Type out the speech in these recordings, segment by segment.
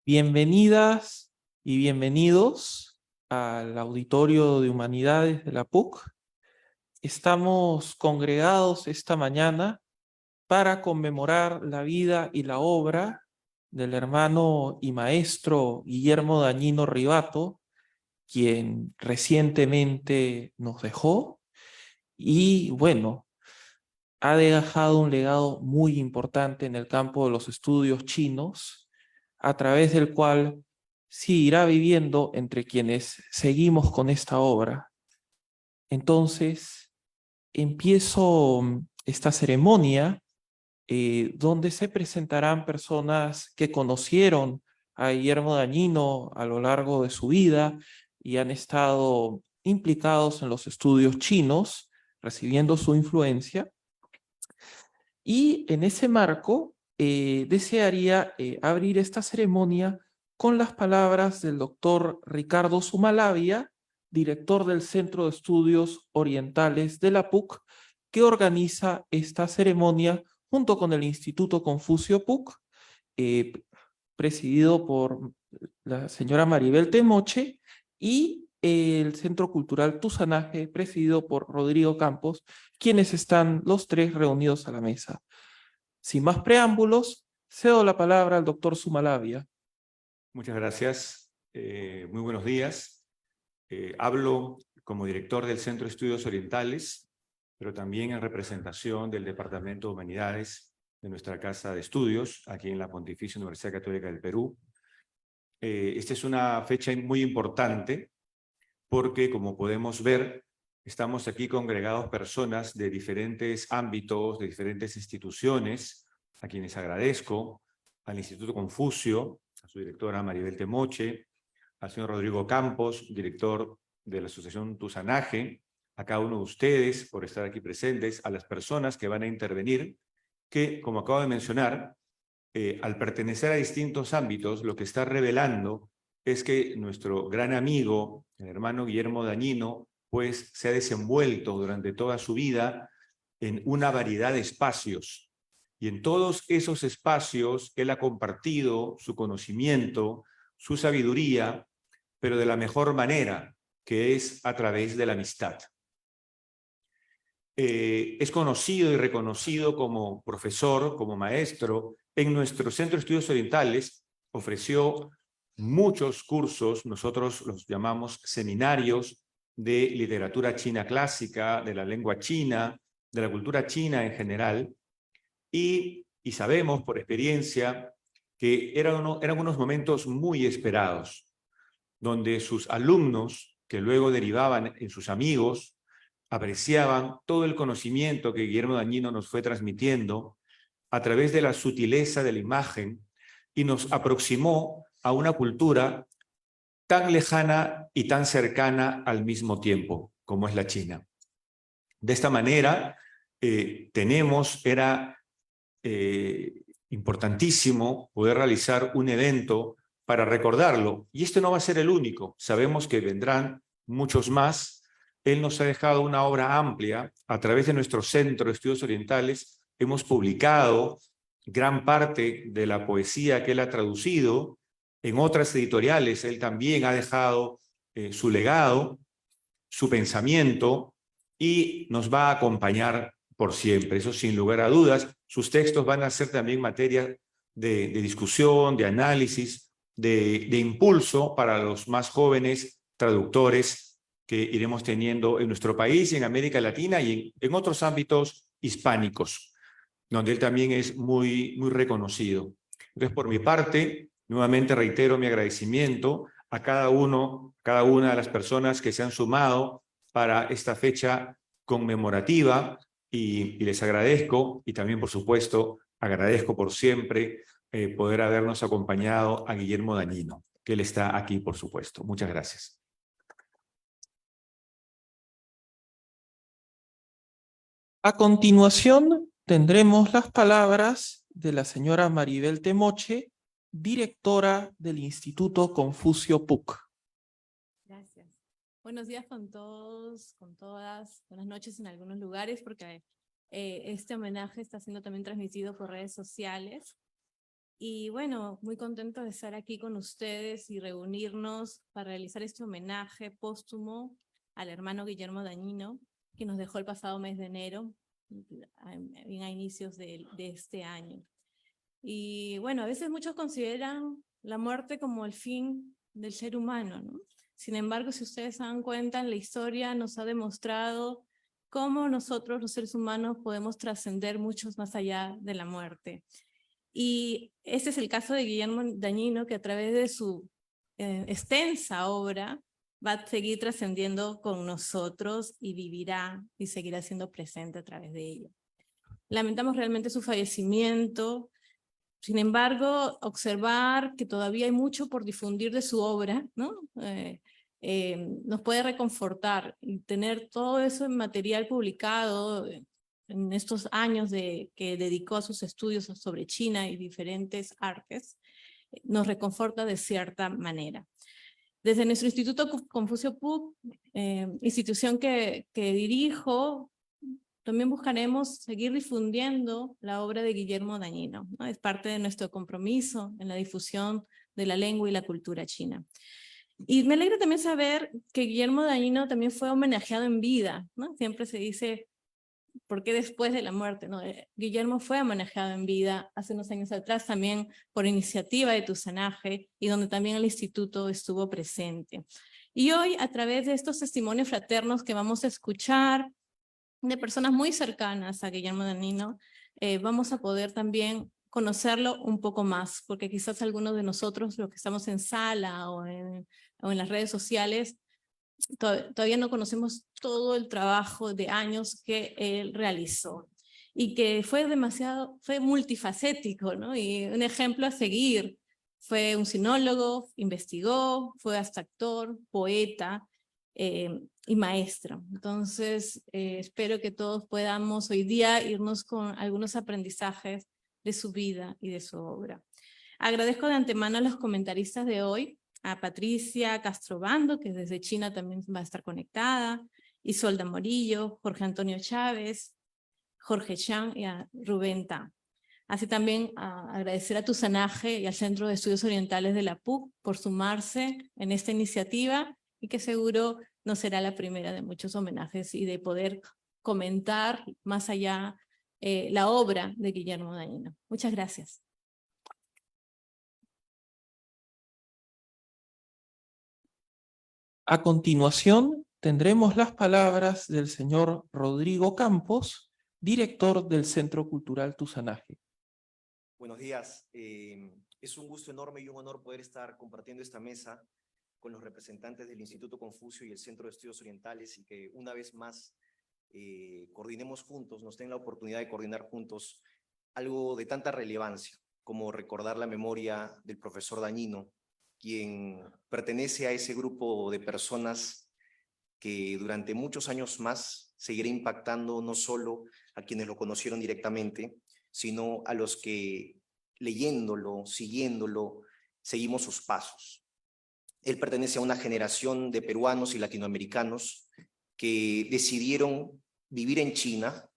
Bienvenidas y bienvenidos al Auditorio de Humanidades de la PUC. Estamos congregados esta mañana para conmemorar la vida y la obra del hermano y maestro Guillermo Dañino Ribato, quien recientemente nos dejó y, bueno, ha dejado un legado muy importante en el campo de los estudios chinos, a través del cual seguirá viviendo entre quienes seguimos con esta obra. Entonces, empiezo esta ceremonia donde se presentarán personas que conocieron a Guillermo Dañino a lo largo de su vida y han estado implicados en los estudios chinos, recibiendo su influencia. Y en ese marco, desearía abrir esta ceremonia con las palabras del doctor Ricardo Sumalabia, director del Centro de Estudios Orientales de la PUC, que organiza esta ceremonia junto con el Instituto Confucio PUC, eh, presidido por la señora Maribel Temoche, y el Centro Cultural Tuzanaje, presidido por Rodrigo Campos, quienes están los tres reunidos a la mesa. Sin más preámbulos, cedo la palabra al doctor Sumalabia. Muchas gracias. Muy buenos días. Hablo como director del Centro de Estudios Orientales, pero también en representación del Departamento de Humanidades de nuestra Casa de Estudios, aquí en la Pontificia Universidad Católica del Perú. Esta es una fecha muy importante porque, como podemos ver, estamos aquí congregados personas de diferentes ámbitos, de diferentes instituciones, a quienes agradezco, al Instituto Confucio, a su directora Maribel Temoche, al señor Rodrigo Campos, director de la Asociación Tuzanaje, a cada uno de ustedes por estar aquí presentes, a las personas que van a intervenir, que, como acabo de mencionar, al pertenecer a distintos ámbitos, lo que está revelando es que nuestro gran amigo, el hermano Guillermo Dañino, pues se ha desenvuelto durante toda su vida en una variedad de espacios. Y en todos esos espacios él ha compartido su conocimiento, su sabiduría, pero de la mejor manera, que es a través de la amistad. Es conocido y reconocido como profesor, como maestro. En nuestro Centro de Estudios Orientales ofreció muchos cursos, nosotros los llamamos seminarios de literatura china clásica, de la lengua china, de la cultura china en general, y sabemos por experiencia que eran unos momentos muy esperados, donde sus alumnos, que luego derivaban en sus amigos, apreciaban todo el conocimiento que Guillermo Dañino nos fue transmitiendo a través de la sutileza de la imagen y nos aproximó a una cultura tan lejana y tan cercana al mismo tiempo, como es la China. De esta manera, era importantísimo poder realizar un evento para recordarlo. Y este no va a ser el único. Sabemos que vendrán muchos más. Él nos ha dejado una obra amplia. A través de nuestro Centro de Estudios Orientales hemos publicado gran parte de la poesía que él ha traducido. En otras editoriales él también ha dejado su legado, su pensamiento, y nos va a acompañar por siempre. Eso sin lugar a dudas. Sus textos van a ser también materia de discusión, de análisis, de impulso para los más jóvenes traductores que iremos teniendo en nuestro país y en América Latina y en otros ámbitos hispánicos, donde él también es muy reconocido. Entonces, por mi parte, nuevamente reitero mi agradecimiento a cada una de las personas que se han sumado para esta fecha conmemorativa, y les agradezco, y también, por supuesto, agradezco por siempre poder habernos acompañado a Guillermo Dañino, que él está aquí, por supuesto. Muchas gracias. A continuación, tendremos las palabras de la señora Maribel Temoche, directora del Instituto Confucio PUC. Gracias. Buenos días con todos, con todas. Buenas noches en algunos lugares, porque este homenaje está siendo también transmitido por redes sociales. Y bueno, muy contento de estar aquí con ustedes y reunirnos para realizar este homenaje póstumo al hermano Guillermo Dañino, que nos dejó el pasado mes de enero, bien a inicios de este año. Y bueno, a veces muchos consideran la muerte como el fin del ser humano, ¿no? Sin embargo, si ustedes se dan cuenta, la historia nos ha demostrado cómo nosotros, los seres humanos, podemos trascender muchos más allá de la muerte. Y este es el caso de Guillermo Dañino, que a través de su extensa obra va a seguir trascendiendo con nosotros y vivirá y seguirá siendo presente a través de ella. Lamentamos realmente su fallecimiento. Sin embargo, observar que todavía hay mucho por difundir de su obra, ¿no? Nos puede reconfortar y tener todo eso en material publicado en estos años que dedicó a sus estudios sobre China y diferentes artes, nos reconforta de cierta manera. Desde nuestro Instituto Confucio Puc, institución que dirijo, también buscaremos seguir difundiendo la obra de Guillermo Dañino, ¿no? Es parte de nuestro compromiso en la difusión de la lengua y la cultura china. Y me alegra también saber que Guillermo Dañino también fue homenajeado en vida, ¿no? Siempre se dice, ¿por qué después de la muerte? ¿No? Guillermo fue homenajeado en vida hace unos años atrás también por iniciativa de Tusanaje y donde también el instituto estuvo presente. Y hoy, a través de estos testimonios fraternos que vamos a escuchar, de personas muy cercanas a Guillermo Dañino, vamos a poder también conocerlo un poco más, porque quizás algunos de nosotros, los que estamos en sala o en las redes sociales, todavía no conocemos todo el trabajo de años que él realizó y que fue multifacético, ¿no? Y un ejemplo a seguir. Fue un sinólogo, investigó, fue hasta actor, poeta, y maestro. Entonces, espero que todos podamos hoy día irnos con algunos aprendizajes de su vida y de su obra. Agradezco de antemano a los comentaristas de hoy, a Patricia Castrobando, que desde China también va a estar conectada, Isolda Morillo, Jorge Antonio Chávez, Jorge Chang y a Rubén Ta. Así también agradecer a Tusanaje y al Centro de Estudios Orientales de la PUC por sumarse en esta iniciativa y que seguro no será la primera de muchos homenajes y de poder comentar más allá la obra de Guillermo Dañino. Muchas gracias. A continuación, tendremos las palabras del señor Rodrigo Campos, director del Centro Cultural Tusanaje. Buenos días. Es un gusto enorme y un honor poder estar compartiendo esta mesa con los representantes del Instituto Confucio y el Centro de Estudios Orientales y que una vez más coordinemos juntos, nos den la oportunidad de coordinar juntos algo de tanta relevancia como recordar la memoria del profesor Dañino, quien pertenece a ese grupo de personas que durante muchos años más seguirá impactando no solo a quienes lo conocieron directamente, sino a los que leyéndolo, siguiéndolo, seguimos sus pasos. Él pertenece a una generación de peruanos y latinoamericanos que decidieron vivir en China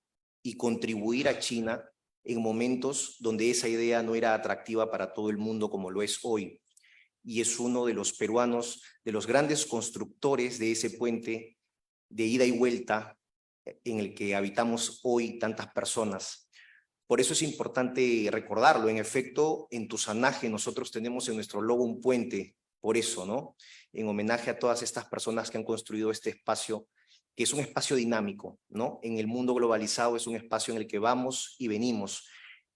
y contribuir a China en momentos donde esa idea no era atractiva para todo el mundo como lo es hoy. Y es uno de los peruanos, de los grandes constructores de ese puente de ida y vuelta en el que habitamos hoy tantas personas. Por eso es importante recordarlo. En efecto, en Tusanaje nosotros tenemos en nuestro logo un puente, por eso, ¿no? En homenaje a todas estas personas que han construido este espacio, que es un espacio dinámico, ¿no? En el mundo globalizado es un espacio en el que vamos y venimos.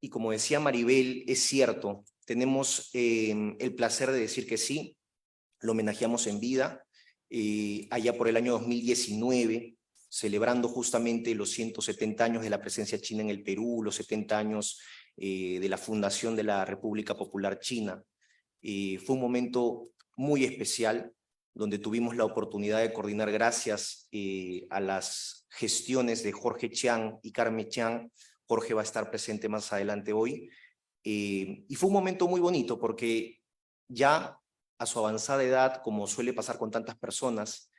Y como decía Maribel, es cierto, tenemos el placer de decir que sí, lo homenajeamos en vida, allá por el año 2019, celebrando justamente los 170 años de la presencia china en el Perú, los 70 años de la fundación de la República Popular China. Fue un momento muy especial, donde tuvimos la oportunidad de coordinar gracias a las gestiones de Jorge Chiang y Carmen Chiang. Jorge va a estar presente más adelante hoy. Y fue un momento muy bonito porque ya a su avanzada edad, como suele pasar con tantas personas,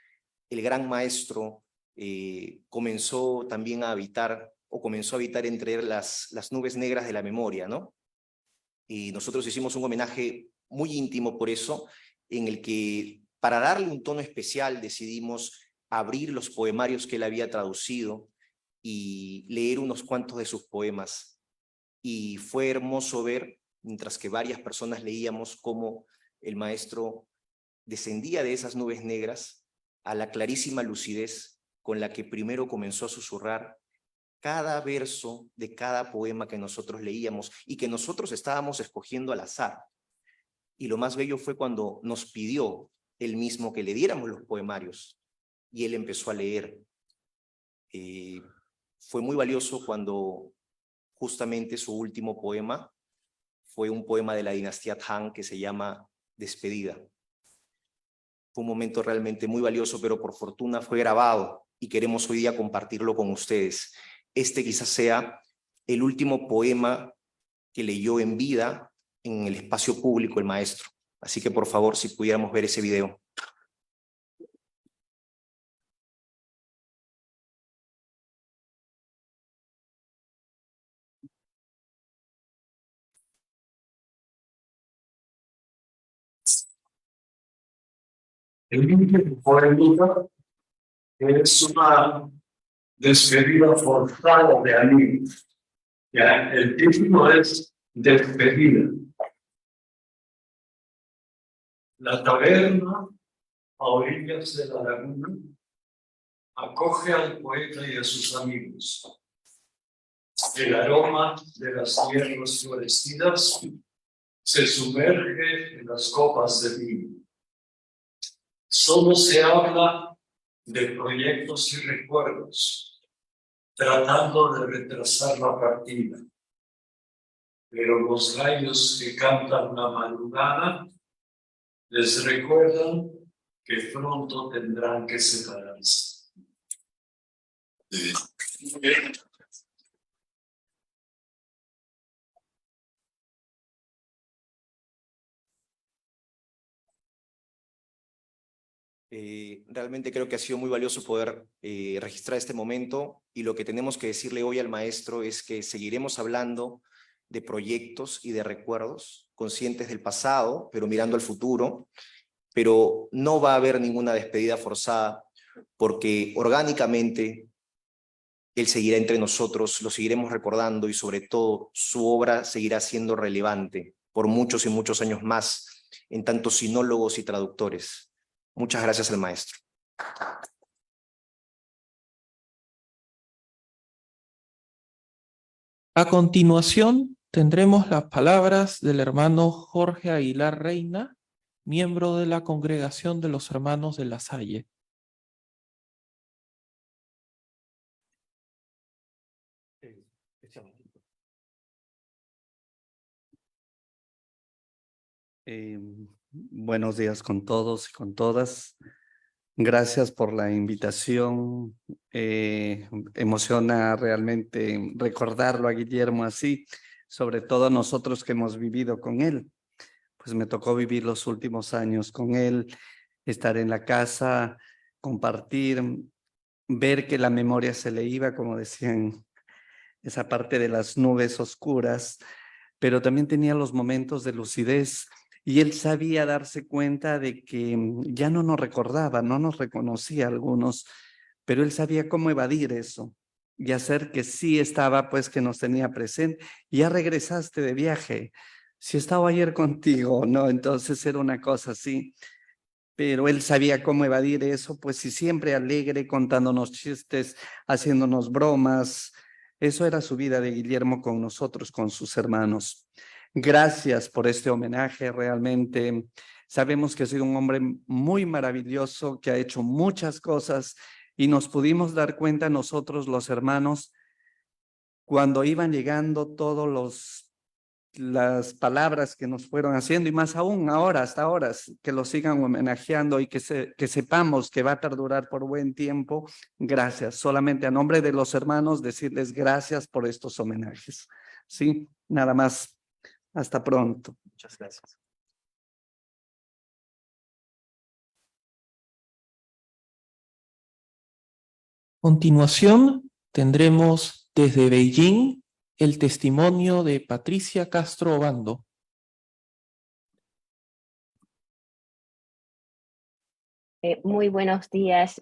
el gran maestro comenzó también a habitar, o comenzó a habitar entre las nubes negras de la memoria, ¿no? Y nosotros hicimos un homenaje muy íntimo por eso, en el que para darle un tono especial decidimos abrir los poemarios que él había traducido y leer unos cuantos de sus poemas. Y fue hermoso ver, mientras que varias personas leíamos, cómo el maestro descendía de esas nubes negras a la clarísima lucidez con la que primero comenzó a susurrar cada verso de cada poema que nosotros leíamos y que nosotros estábamos escogiendo al azar. Y lo más bello fue cuando nos pidió él mismo que le diéramos los poemarios y él empezó a leer. Fue muy valioso cuando justamente su último poema fue un poema de la dinastía Han que se llama Despedida. Fue un momento realmente muy valioso, pero por fortuna fue grabado y queremos hoy día compartirlo con ustedes. Este quizás sea el último poema que leyó en vida en el espacio público el maestro. Así que por favor, si pudiéramos ver ese video. El último poema es una despedida forzada de amigos. Ya, el título es Despedida. La taberna a orillas de la laguna acoge al poeta y a sus amigos. El aroma de las hierbas florecidas se sumerge en las copas de vino. Solo se habla de proyectos y recuerdos, tratando de retrasar la partida. Pero los gallos que cantan la madrugada les recuerdan que pronto tendrán que separarse. Realmente creo que ha sido muy valioso poder registrar este momento, y lo que tenemos que decirle hoy al maestro es que seguiremos hablando de proyectos y de recuerdos, conscientes del pasado, pero mirando al futuro, pero no va a haber ninguna despedida forzada, porque orgánicamente él seguirá entre nosotros, lo seguiremos recordando y sobre todo su obra seguirá siendo relevante por muchos y muchos años más en tantos sinólogos y traductores. Muchas gracias al maestro. A continuación, tendremos las palabras del hermano Jorge Aguilar Reina, miembro de la Congregación de los Hermanos de la Salle. Buenos días con todos y con todas. Gracias por la invitación. Emociona realmente recordarlo a Guillermo así, sobre todo nosotros que hemos vivido con él. Pues me tocó vivir los últimos años con él, estar en la casa, compartir, ver que la memoria se le iba, como decían, esa parte de las nubes oscuras, pero también tenía los momentos de lucidez. Y él sabía darse cuenta de que ya no nos recordaba, no nos reconocía a algunos, pero él sabía cómo evadir eso y hacer que sí estaba, pues que nos tenía presente. Ya regresaste de viaje, si estaba ayer contigo, ¿no? Entonces era una cosa así, pero él sabía cómo evadir eso, pues y siempre alegre, contándonos chistes, haciéndonos bromas. Eso era su vida de Guillermo con nosotros, con sus hermanos. Gracias por este homenaje, realmente. Sabemos que ha sido un hombre muy maravilloso, que ha hecho muchas cosas y nos pudimos dar cuenta nosotros, los hermanos, cuando iban llegando las palabras que nos fueron haciendo, y más aún ahora, hasta ahora, que lo sigan homenajeando y que sepamos que va a perdurar por buen tiempo. Gracias. Solamente a nombre de los hermanos decirles gracias por estos homenajes. Sí, nada más. Hasta pronto. Muchas gracias. continuación, tendremos desde Beijing el testimonio de Patricia Castro Obando. Muy buenos días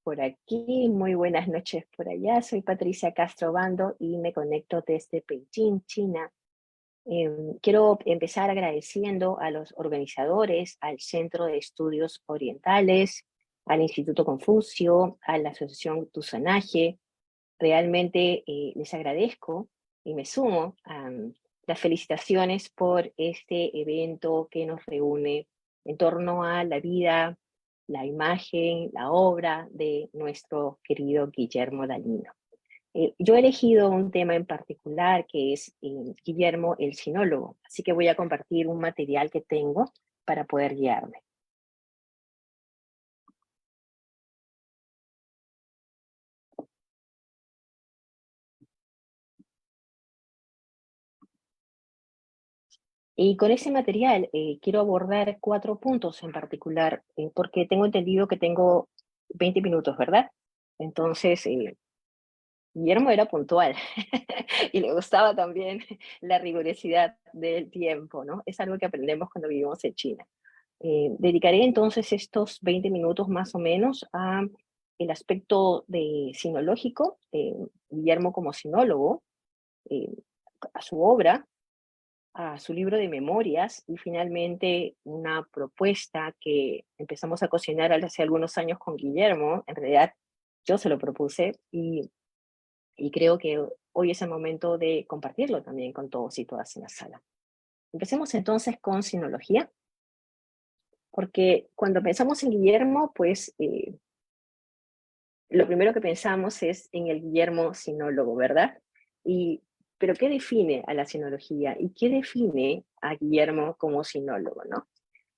por aquí, muy buenas noches por allá. Soy Patricia Castro Obando y me conecto desde Beijing, China. Quiero empezar agradeciendo a los organizadores, al Centro de Estudios Orientales, al Instituto Confucio, a la Asociación Tusanaje. Realmente les agradezco y me sumo a las felicitaciones por este evento que nos reúne en torno a la vida, la imagen, la obra de nuestro querido Guillermo Dalino. Yo he elegido un tema en particular que es Guillermo el Sinólogo, así que voy a compartir un material que tengo para poder guiarme. Y con ese material quiero abordar 4 puntos en particular, porque tengo entendido que tengo 20 minutos, ¿verdad? Entonces, Guillermo era puntual y le gustaba también la rigurosidad del tiempo, ¿no? Es algo que aprendemos cuando vivimos en China. Dedicaré entonces estos 20 minutos más o menos a el aspecto sinológico, Guillermo como sinólogo, a su obra, a su libro de memorias y finalmente una propuesta que empezamos a cocinar hace algunos años con Guillermo. En realidad yo se lo propuse y creo que hoy es el momento de compartirlo también con todos y todas en la sala. Empecemos entonces con sinología, porque cuando pensamos en Guillermo, pues lo primero que pensamos es en el Guillermo sinólogo, ¿verdad? Pero ¿qué define a la sinología y qué define a Guillermo como sinólogo, no?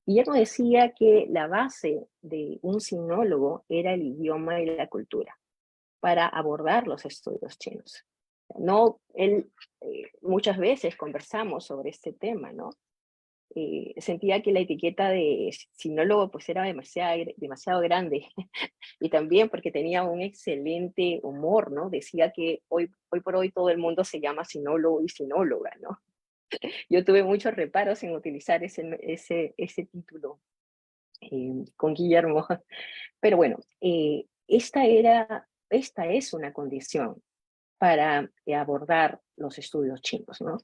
Guillermo decía que la base de un sinólogo era el idioma y la cultura para abordar los estudios chinos. No, muchas veces conversamos sobre este tema, ¿no? Sentía que la etiqueta de sinólogo pues era demasiado grande y también porque tenía un excelente humor, ¿no? Decía que hoy por hoy todo el mundo se llama sinólogo y sinóloga, ¿no? Yo tuve muchos reparos en utilizar ese título con Guillermo, pero bueno, esta es una condición para abordar los estudios chinos, ¿no?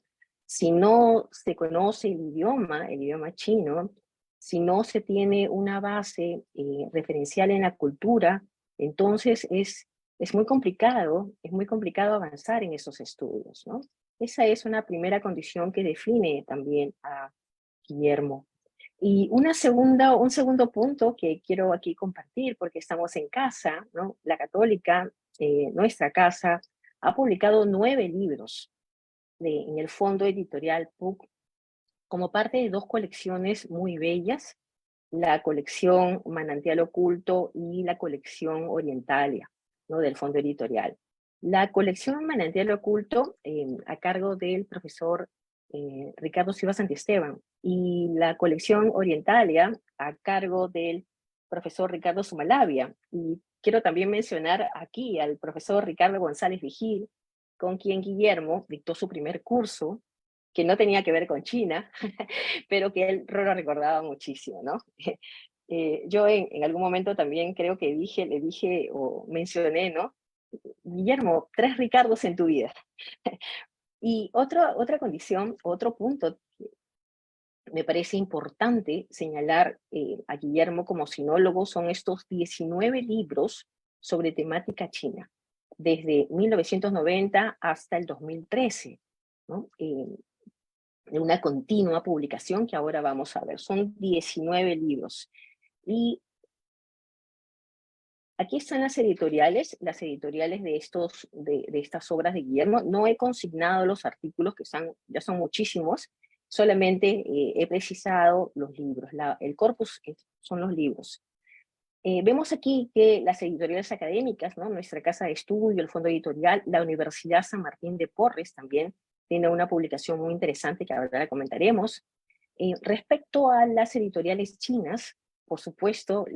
Si no se conoce el idioma chino, si no se tiene una base referencial en la cultura, entonces es muy complicado avanzar en esos estudios, ¿no? Esa es una primera condición que define también a Guillermo. Y un segundo punto que quiero aquí compartir, porque estamos en casa, ¿no? La Católica, nuestra casa, ha publicado 9 libros en el fondo editorial PUC como parte de 2 colecciones muy bellas, la colección Manantial Oculto y la colección Orientalia, ¿no? Del fondo editorial. La colección Manantial Oculto a cargo del profesor Ricardo Silva Santiesteban y la colección Orientalia a cargo del profesor Ricardo Sumalabia. Y quiero también mencionar aquí al profesor Ricardo González Vigil, con quien Guillermo dictó su primer curso, que no tenía que ver con China, pero que él lo recordaba muchísimo, ¿no? Yo en algún momento también creo que le dije o mencioné, ¿no? Guillermo, 3 Ricardos en tu vida. Y otra condición, otro punto que me parece importante señalar a Guillermo como sinólogo son estos 19 libros sobre temática china, desde 1990 hasta el 2013, ¿no? De una continua publicación que ahora vamos a ver. Son 19 libros. Y aquí están las editoriales de estas obras de Guillermo. No he consignado los artículos, que ya son muchísimos, solamente he precisado los libros. El corpus son los libros. Vemos aquí que las editoriales académicas, ¿no? Nuestra Casa de Estudio, el Fondo Editorial, la Universidad San Martín de Porres también tiene una publicación muy interesante que ahora la comentaremos. Respecto a las editoriales chinas, por supuesto,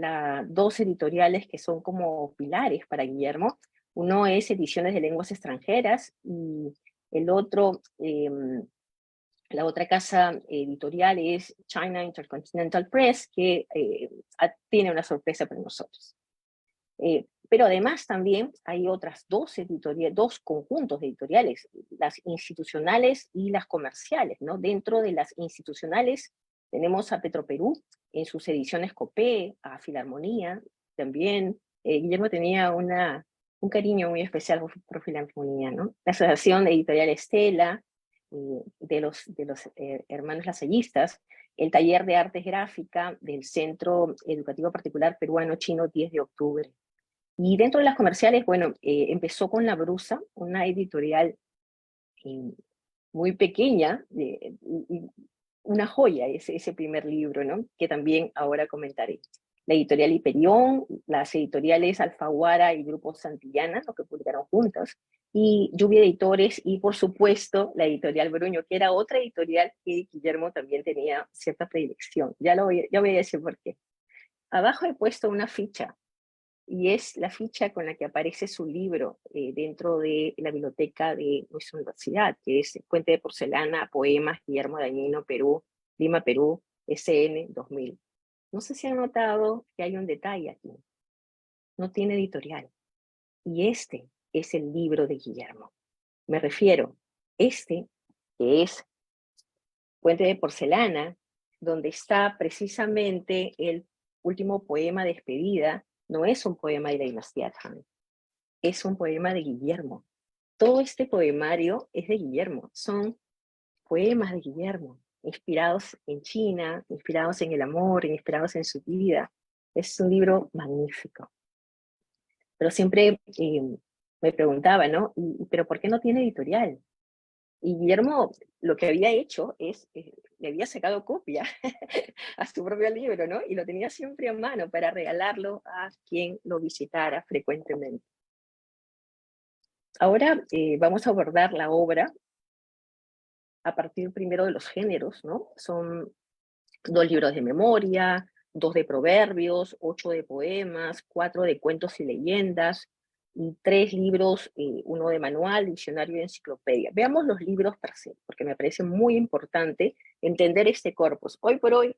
dos editoriales que son como pilares para Guillermo. Uno es Ediciones de Lenguas Extranjeras y el otro, la otra casa editorial es China Intercontinental Press, que tiene una sorpresa para nosotros. Pero además también hay otras dos conjuntos de editoriales, las institucionales y las comerciales, ¿no? Dentro de las institucionales tenemos a Petroperú en sus ediciones Copé, a Filarmonía también. Guillermo tenía un cariño muy especial por Filarmonía, ¿no? La Asociación Editorial Estela, de los hermanos lasallistas, el Taller de Artes Gráfica del Centro Educativo Particular Peruano Chino 10 de octubre. Y dentro de las comerciales, bueno, empezó con La Brusa, una editorial muy pequeña, una joya ese primer libro, ¿no? Que también ahora comentaré. La editorial Hiperión, las editoriales Alfaguara y Grupo Santillana, lo que publicaron juntos, y Lluvia Editores, y por supuesto la editorial Bruño, que era otra editorial que Guillermo también tenía cierta predilección. Ya voy a decir por qué. Abajo he puesto una ficha, y es la ficha con la que aparece su libro dentro de la biblioteca de nuestra universidad, que es Puente de Porcelana, Poemas, Guillermo Dañino, Perú, Lima, Perú, SN 2000. No sé si han notado que hay un detalle aquí. No tiene editorial. Y este es el libro de Guillermo. Me refiero, que es Puente de Porcelana, donde está precisamente el último poema de despedida. No es un poema de la dinastía Han, es un poema de Guillermo. Todo este poemario es de Guillermo, son poemas de Guillermo, inspirados en China, inspirados en el amor, inspirados en su vida. Es un libro magnífico. Pero siempre me preguntaba, ¿no? ¿Pero por qué no tiene editorial? Y Guillermo lo que había hecho es, le había sacado copia a su propio libro, ¿no? Y lo tenía siempre a mano para regalarlo a quien lo visitara frecuentemente. Ahora vamos a abordar la obra a partir primero de los géneros, ¿no? Son 2 libros de memoria, 2 de proverbios, 8 de poemas, 4 de cuentos y leyendas, y 3 libros, uno de manual, diccionario y enciclopedia. Veamos los libros per se, porque me parece muy importante entender este corpus. Hoy por hoy,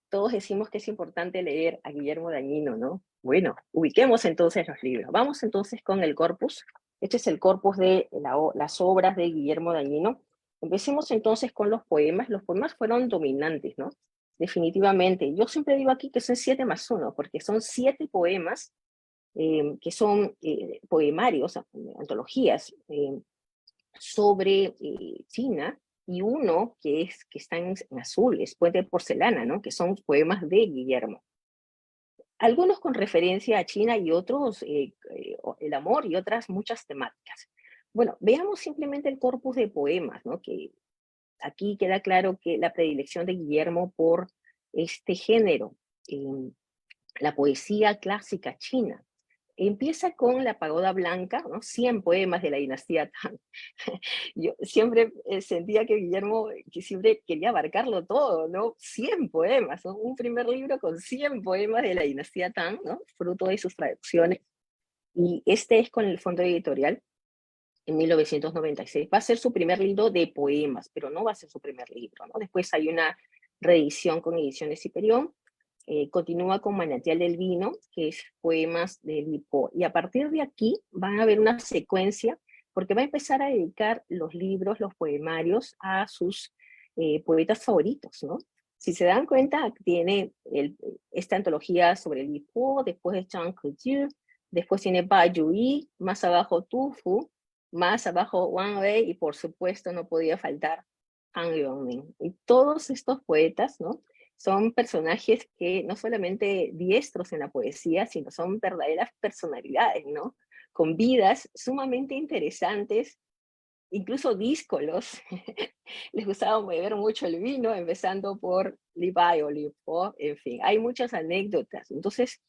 todos decimos que es importante leer a Guillermo Dañino, ¿no? Bueno, ubiquemos entonces los libros. Vamos entonces con el corpus. Este es el corpus de las obras de Guillermo Dañino. Empecemos entonces con los poemas. Los poemas fueron dominantes, ¿no? Definitivamente. Yo siempre digo aquí que son 7 más 1, porque son 7 poemas que son poemarios, antologías sobre China, y uno que está en azul, es Puente de Porcelana, ¿no? Que son poemas de Guillermo. Algunos con referencia a China y otros el amor y otras muchas temáticas. Bueno, veamos simplemente el corpus de poemas, ¿no? Que aquí queda claro que la predilección de Guillermo por este género, la poesía clásica china. Empieza con La Pagoda Blanca, ¿no? 100 poemas de la dinastía Tang. Yo siempre sentía que Guillermo que siempre quería abarcarlo todo, ¿no? 100 poemas, ¿no? Un primer libro con 100 poemas de la dinastía Tang, ¿no? Fruto de sus traducciones. Y este es con el Fondo Editorial en 1996. Va a ser su primer libro de poemas, pero no va a ser su primer libro, ¿no? Después hay una reedición con Ediciones Hiperión. Continúa con Manantial del Vino, que es poemas de Edipo. Y a partir de aquí van a haber una secuencia, porque va a empezar a dedicar los libros, los poemarios, a sus poetas favoritos, ¿no? Si se dan cuenta, tiene esta antología sobre Edipo, después de Zhang Kejiu, después tiene Ba Yui, más abajo Tu Fu, más abajo Wang Wei, y por supuesto no podía faltar Han Yongning. Y todos estos poetas, ¿no? Son personajes que no solamente diestros en la poesía, sino son verdaderas personalidades, ¿no? Con vidas sumamente interesantes, incluso díscolos. Les gustaba beber mucho el vino, empezando por Li Bai o Li Po, en fin, hay muchas anécdotas. Entonces,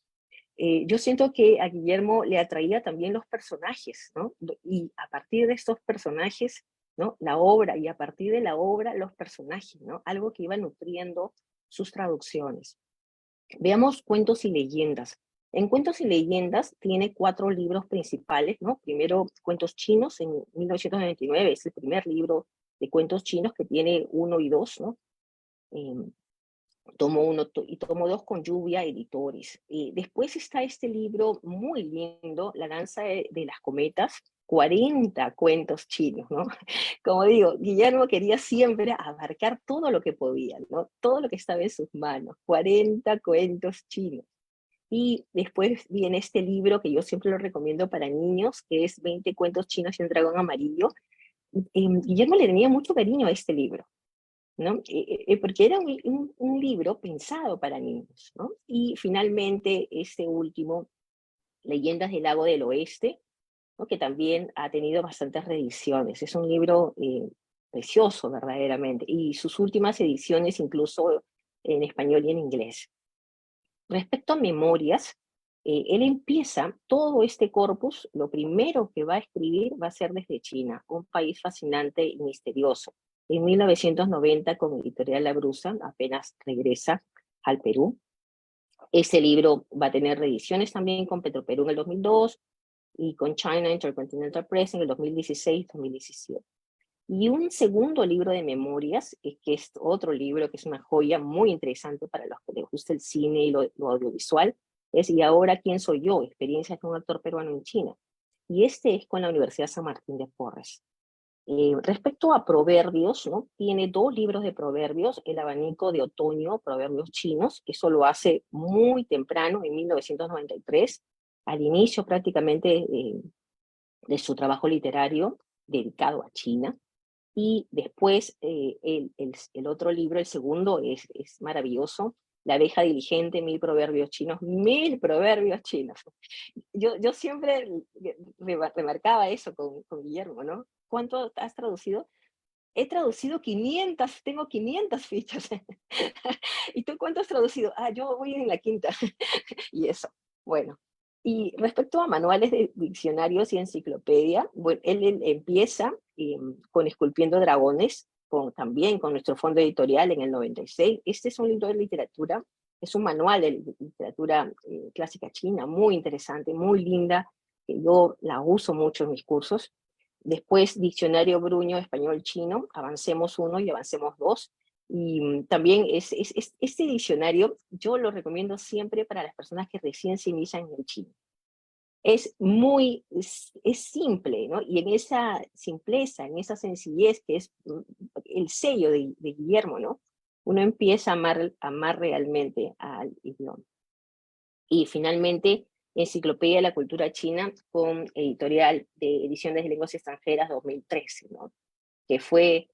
yo siento que a Guillermo le atraía también los personajes, ¿no? Y a partir de estos personajes, ¿no? La obra, y a partir de la obra, los personajes, ¿no? Algo que iba nutriendo sus traducciones. Veamos cuentos y leyendas. En Cuentos y Leyendas tiene 4 libros principales, ¿no? Primero, Cuentos Chinos, en 1999, es el primer libro de cuentos chinos que tiene 1 y 2, ¿no? Tomo 1 y tomo 2 con Lluvia Editores. Después está este libro muy lindo, La Danza de las Cometas, 40 cuentos chinos, ¿no? Como digo, Guillermo quería siempre abarcar todo lo que podía, ¿no? Todo lo que estaba en sus manos, 40 cuentos chinos. Y después viene este libro que yo siempre lo recomiendo para niños, que es 20 cuentos chinos y un dragón amarillo. Guillermo le tenía mucho cariño a este libro, ¿no? Porque era un libro pensado para niños, ¿no? Y finalmente este último, Leyendas del Lago del Oeste, ¿no? Que también ha tenido bastantes reediciones. Es un libro precioso, verdaderamente, y sus últimas ediciones incluso en español y en inglés. Respecto a Memorias, él empieza todo este corpus, lo primero que va a escribir va a ser desde China, un país fascinante y misterioso. En 1990, con Editorial La Brusa, apenas regresa al Perú. Ese libro va a tener reediciones también con Petroperú en el 2002 y con China Intercontinental Press en el 2016-2017. Y un segundo libro de memorias, que es otro libro que es una joya muy interesante para los que les gusta el cine y lo audiovisual, es ¿Y ahora quién soy yo? Experiencias de un actor peruano en China. Y este es con la Universidad San Martín de Porres. Respecto a proverbios, ¿no? Tiene 2 libros de proverbios, El abanico de otoño, proverbios chinos, que eso lo hace muy temprano, en 1993, al inicio prácticamente de su trabajo literario dedicado a China. Y después el otro libro, el segundo, es maravilloso, La abeja diligente, 1000 proverbios chinos, 1000 proverbios chinos. Yo siempre remarcaba eso con Guillermo, ¿no? ¿Cuánto has traducido? He traducido 500, tengo 500 fichas. ¿Y tú cuánto has traducido? Ah, yo voy en la quinta. Y eso, bueno. Y respecto a manuales de diccionarios y enciclopedia, bueno, él empieza con Esculpiendo Dragones, también con nuestro fondo editorial en el 96. Este es un libro de literatura, es un manual de literatura clásica china, muy interesante, muy linda, que yo la uso mucho en mis cursos. Después, Diccionario Bruño Español-Chino, Avancemos 1 y Avancemos 2. Y también este diccionario yo lo recomiendo siempre para las personas que recién se inician en el chino. Es simple, ¿no? Y en esa simpleza, en esa sencillez que es el sello de Guillermo, ¿no? Uno empieza a amar realmente al idioma. Y finalmente, Enciclopedia de la Cultura China con editorial de Ediciones de Lenguas Extranjeras 2013, ¿no? Que fue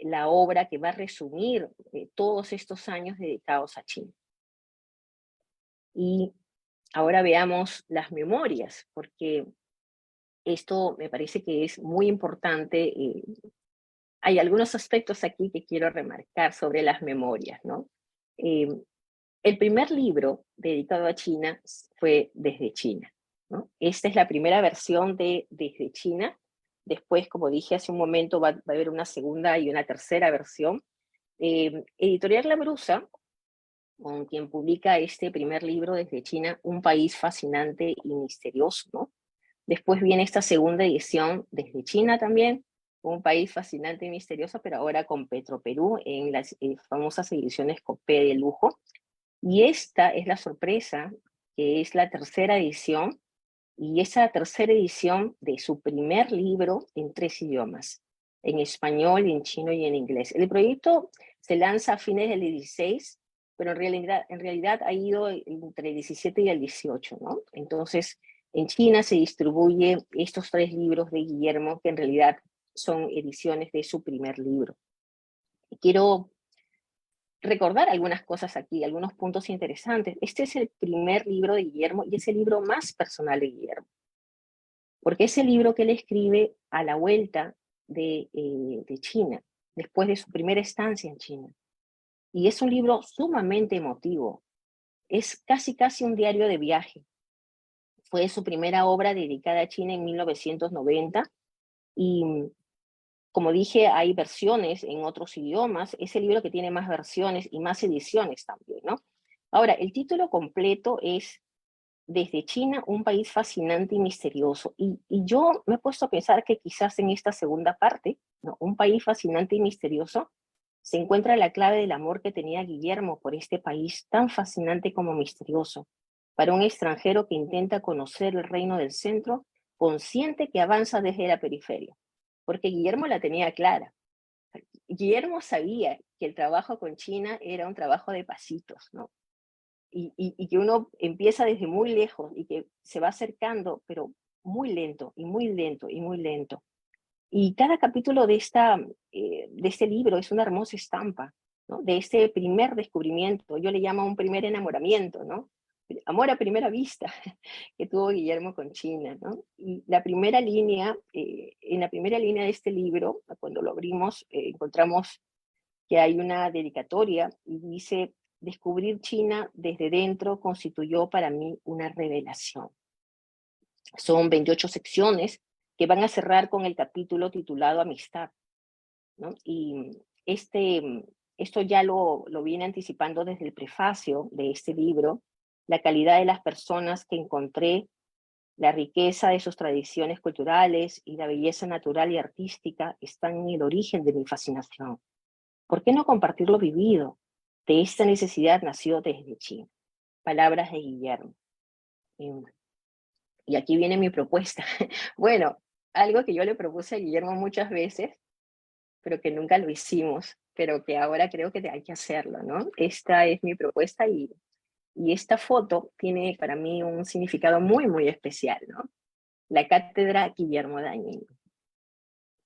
la obra que va a resumir todos estos años dedicados a China. Y ahora veamos las memorias, porque esto me parece que es muy importante. Hay algunos aspectos aquí que quiero remarcar sobre las memorias, ¿no? El primer libro dedicado a China fue Desde China, ¿no? Esta es la primera versión de Desde China. Después, como dije hace un momento, va a haber una segunda y una tercera versión. Editorial La Brusa, con quien publica este primer libro Desde China, Un país fascinante y misterioso, ¿no? Después viene esta segunda edición Desde China también, Un país fascinante y misterioso, pero ahora con Petroperú en las famosas ediciones Copé de lujo. Y esta es la sorpresa, que es la tercera edición, y esa tercera edición de su primer libro en 3 idiomas, en español, en chino y en inglés. El proyecto se lanza a fines del 16, pero en realidad ha ido entre el 17 y el 18, ¿no? Entonces, en China se distribuye estos 3 libros de Guillermo, que en realidad son ediciones de su primer libro. Quiero recordar algunas cosas aquí, algunos puntos interesantes. Este es el primer libro de Guillermo y es el libro más personal de Guillermo, porque es el libro que él escribe a la vuelta de China, después de su primera estancia en China. Y es un libro sumamente emotivo, es casi un diario de viaje. Fue su primera obra dedicada a China en 1990 y, como dije, hay versiones en otros idiomas. Es el libro que tiene más versiones y más ediciones también, ¿no? Ahora, el título completo es Desde China, un país fascinante y misterioso. Y yo me he puesto a pensar que quizás en esta segunda parte, ¿no? Un país fascinante y misterioso, se encuentra la clave del amor que tenía Guillermo por este país tan fascinante como misterioso, para un extranjero que intenta conocer el reino del centro, consciente que avanza desde la periferia. Porque Guillermo la tenía clara. Guillermo sabía que el trabajo con China era un trabajo de pasitos, ¿no? Y que uno empieza desde muy lejos y que se va acercando, pero muy lento, y muy lento, y muy lento. Y cada capítulo de este libro es una hermosa estampa, ¿no? De este primer descubrimiento, yo le llamo un primer enamoramiento, ¿no? Amor a primera vista que tuvo Guillermo con China, ¿no? Y la primera línea, en la primera línea de este libro, cuando lo abrimos, encontramos que hay una dedicatoria y dice: descubrir China desde dentro constituyó para mí una revelación. Son 28 secciones que van a cerrar con el capítulo titulado Amistad, ¿no? Y esto ya lo viene anticipando desde el prefacio de este libro, la calidad de las personas que encontré, la riqueza de sus tradiciones culturales y la belleza natural y artística están en el origen de mi fascinación. ¿Por qué no compartir lo vivido? De esta necesidad nació desde China. Palabras de Guillermo. Y aquí viene mi propuesta. Bueno, algo que yo le propuse a Guillermo muchas veces, pero que nunca lo hicimos, pero que ahora creo que hay que hacerlo, ¿no? Esta es mi propuesta y esta foto tiene para mí un significado muy, muy especial, ¿no? La cátedra Guillermo Dañino.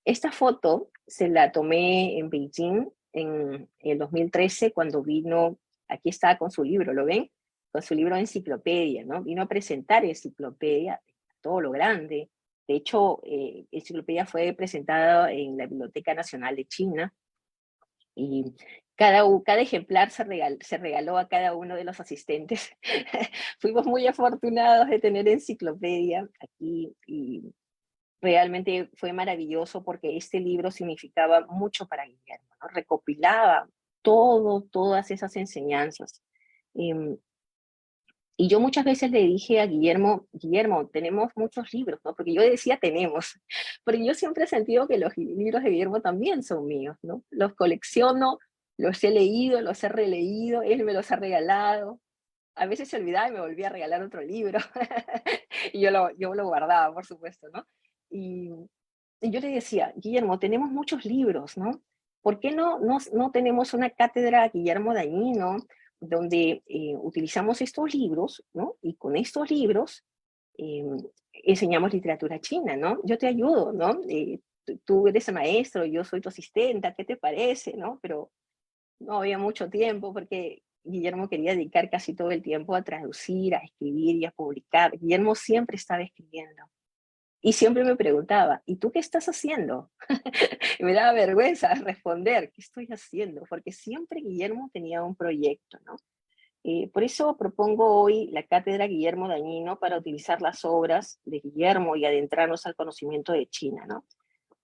Esta foto se la tomé en Beijing en el 2013 cuando vino, aquí está con su libro, ¿lo ven? Con su libro Enciclopedia, ¿no? Vino a presentar Enciclopedia, todo lo grande. De hecho, Enciclopedia fue presentada en la Biblioteca Nacional de China y cada ejemplar se regaló a cada uno de los asistentes. Fuimos muy afortunados de tener Enciclopedia aquí y realmente fue maravilloso porque este libro significaba mucho para Guillermo, ¿no? Recopilaba todas esas enseñanzas. Y yo muchas veces le dije a Guillermo, Guillermo, tenemos muchos libros, ¿no? Porque yo decía tenemos, porque yo siempre he sentido que los libros de Guillermo también son míos, ¿no? Los colecciono, los he leído, los he releído, él me los ha regalado. A veces se olvidaba y me volvía a regalar otro libro. Y yo lo guardaba, por supuesto, ¿no? Y, y yo le decía, Guillermo, tenemos muchos libros, ¿no? ¿Por qué no tenemos una cátedra Guillermo Dañino donde utilizamos estos libros, ¿no? Y con estos libros eh, enseñamos literatura china, ¿no? Yo te ayudo, ¿no? Tú eres el maestro, yo soy tu asistenta, ¿qué te parece, no? Pero no había mucho tiempo porque Guillermo quería dedicar casi todo el tiempo a traducir, a escribir y a publicar. Guillermo siempre estaba escribiendo. Y siempre me preguntaba, ¿y tú qué estás haciendo? Y me daba vergüenza responder, ¿qué estoy haciendo? Porque siempre Guillermo tenía un proyecto, ¿no? Por eso propongo hoy la cátedra Guillermo Dañino para utilizar las obras de Guillermo y adentrarnos al conocimiento de China, ¿no?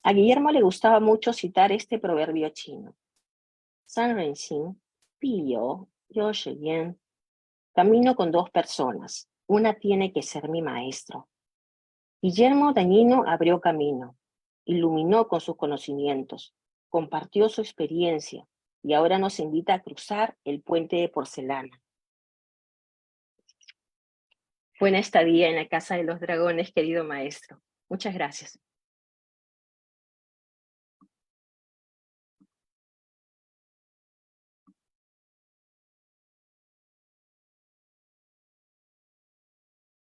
A Guillermo le gustaba mucho citar este proverbio chino. San Renxin, Pi Yo, Yo Yan. Camino con dos personas. Una tiene que ser mi maestro. Guillermo Dañino abrió camino, iluminó con sus conocimientos, compartió su experiencia y ahora nos invita a cruzar el puente de porcelana. Buena estadía en la Casa de los Dragones, querido maestro. Muchas gracias.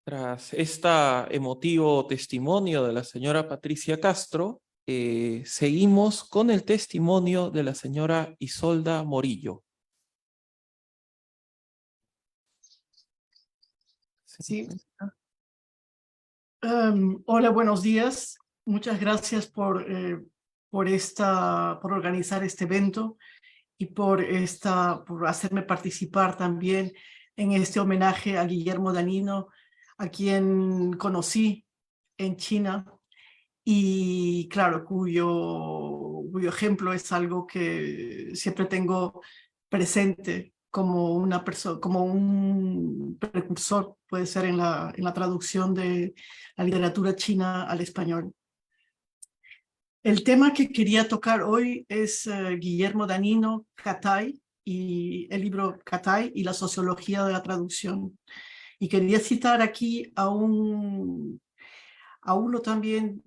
Tras este emotivo testimonio de la señora Patricia Castro, seguimos con el testimonio de la señora Isolda Morillo. Sí. Hola, buenos días. Muchas gracias por organizar este evento y por hacerme participar también en este homenaje a Guillermo Dañino, a quien conocí en China y claro, cuyo ejemplo es algo que siempre tengo presente como una persona, como un precursor, puede ser en la traducción de la literatura china al español. El tema que quería tocar hoy es Guillermo Danino, Catay, y el libro Catay y la sociología de la traducción. Y quería citar aquí a uno también,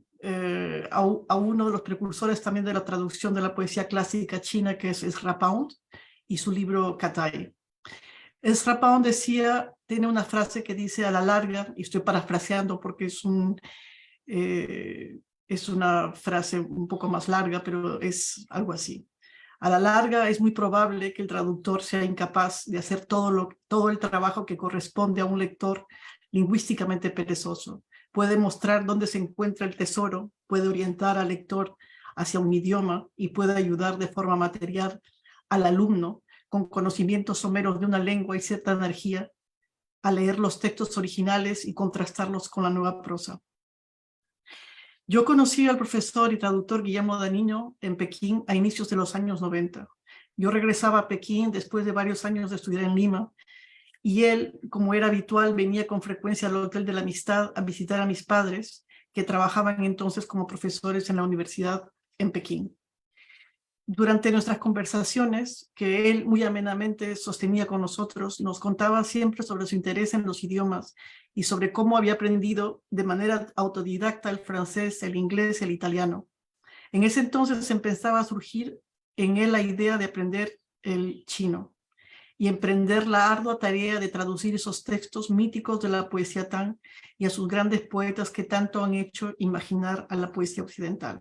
a uno de los precursores también de la traducción de la poesía clásica china, que es Ezra Pound, y su libro Catay. Ezra Pound tiene una frase que dice a la larga, y estoy parafraseando porque es una frase un poco más larga, pero es algo así. A la larga es muy probable que el traductor sea incapaz de hacer todo el trabajo que corresponde a un lector lingüísticamente perezoso. Puede mostrar dónde se encuentra el tesoro, puede orientar al lector hacia un idioma y puede ayudar de forma material al alumno con conocimientos someros de una lengua y cierta energía a leer los textos originales y contrastarlos con la nueva prosa. Yo conocí al profesor y traductor Guillermo Danino en Pekín a inicios de los años 90. Yo regresaba a Pekín después de varios años de estudiar en Lima y él, como era habitual, venía con frecuencia al Hotel de la Amistad a visitar a mis padres, que trabajaban entonces como profesores en la universidad en Pekín. Durante nuestras conversaciones, que él muy amenamente sostenía con nosotros, nos contaba siempre sobre su interés en los idiomas y sobre cómo había aprendido de manera autodidacta el francés, el inglés, el italiano. En ese entonces empezaba a surgir en él la idea de aprender el chino y emprender la ardua tarea de traducir esos textos míticos de la poesía Tang y a sus grandes poetas que tanto han hecho imaginar a la poesía occidental.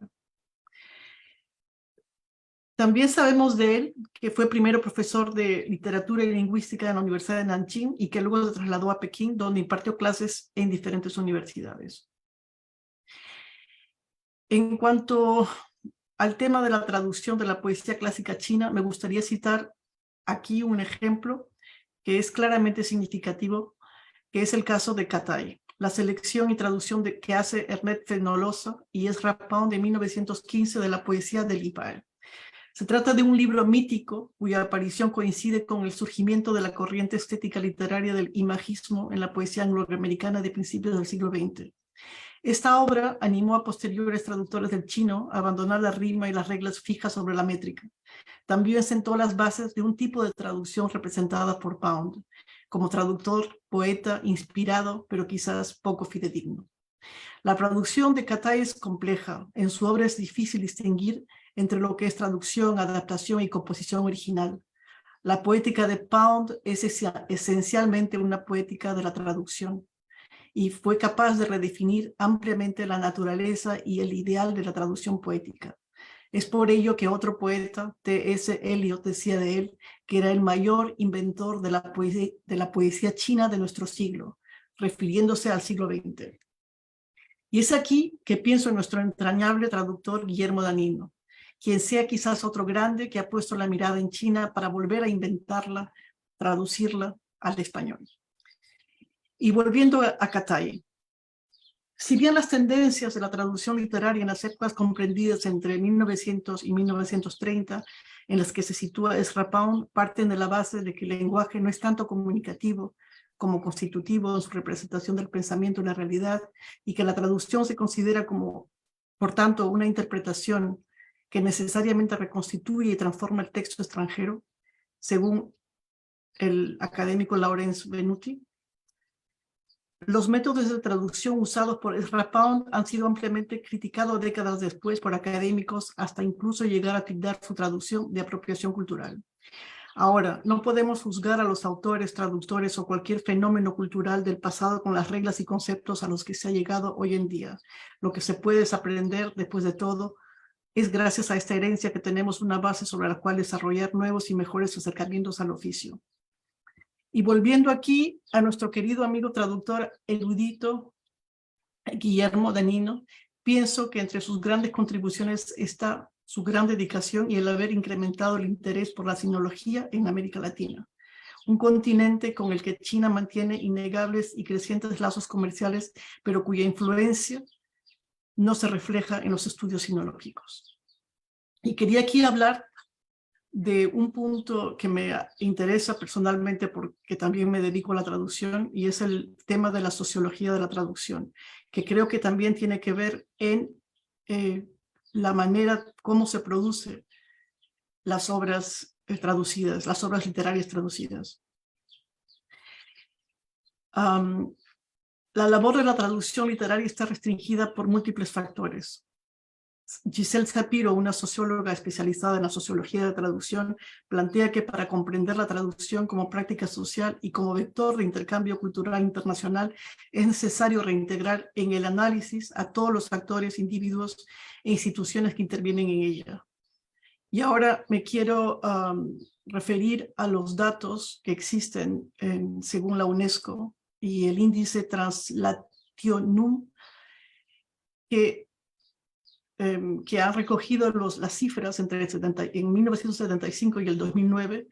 También sabemos de él que fue primero profesor de literatura y lingüística en la Universidad de Nanjing y que luego se trasladó a Pekín, donde impartió clases en diferentes universidades. En cuanto al tema de la traducción de la poesía clásica china, me gustaría citar aquí un ejemplo que es claramente significativo, que es el caso de Catay, la selección y traducción que hace Ernest Fenollosa y Ezra Pound de 1915 de la poesía de Lipael. Se trata de un libro mítico cuya aparición coincide con el surgimiento de la corriente estética literaria del imagismo en la poesía angloamericana de principios del siglo XX. Esta obra animó a posteriores traductores del chino a abandonar la rima y las reglas fijas sobre la métrica. También sentó las bases de un tipo de traducción representada por Pound, como traductor, poeta, inspirado, pero quizás poco fidedigno. La traducción de Catay es compleja. En su obra es difícil distinguir entre lo que es traducción, adaptación y composición original. La poética de Pound es esencialmente una poética de la traducción y fue capaz de redefinir ampliamente la naturaleza y el ideal de la traducción poética. Es por ello que otro poeta, T.S. Eliot, decía de él que era el mayor inventor de la poesía china de nuestro siglo, refiriéndose al siglo XX. Y es aquí que pienso en nuestro entrañable traductor Guillermo Danino, quien sea quizás otro grande que ha puesto la mirada en China para volver a inventarla, traducirla al español. Y volviendo a Catay, si bien las tendencias de la traducción literaria en las épocas comprendidas entre 1900 y 1930, en las que se sitúa Ezra Pound, parten de la base de que el lenguaje no es tanto comunicativo como constitutivo en su representación del pensamiento en la realidad, y que la traducción se considera como, por tanto, una interpretación que necesariamente reconstituye y transforma el texto extranjero, según el académico Lawrence Venuti. Los métodos de traducción usados por Ezra Pound han sido ampliamente criticados décadas después por académicos, hasta incluso llegar a tildar su traducción de apropiación cultural. Ahora, no podemos juzgar a los autores, traductores o cualquier fenómeno cultural del pasado con las reglas y conceptos a los que se ha llegado hoy en día. Lo que se puede desaprender, después de todo, es gracias a esta herencia que tenemos una base sobre la cual desarrollar nuevos y mejores acercamientos al oficio. Y volviendo aquí a nuestro querido amigo traductor erudito Guillermo Danino, pienso que entre sus grandes contribuciones está su gran dedicación y el haber incrementado el interés por la sinología en América Latina, un continente con el que China mantiene innegables y crecientes lazos comerciales, pero cuya influencia no se refleja en los estudios sinológicos. Y quería aquí hablar de un punto que me interesa personalmente porque también me dedico a la traducción, y es el tema de la sociología de la traducción, que creo que también tiene que ver en la manera como se producen las obras traducidas, las obras literarias traducidas. La labor de la traducción literaria está restringida por múltiples factores. Giselle Shapiro, una socióloga especializada en la sociología de la traducción, plantea que para comprender la traducción como práctica social y como vector de intercambio cultural internacional es necesario reintegrar en el análisis a todos los actores, individuos e instituciones que intervienen en ella. Y ahora me quiero referir a los datos que existen según la UNESCO y el índice Translationum, que ha recogido las cifras en 1975 y el 2009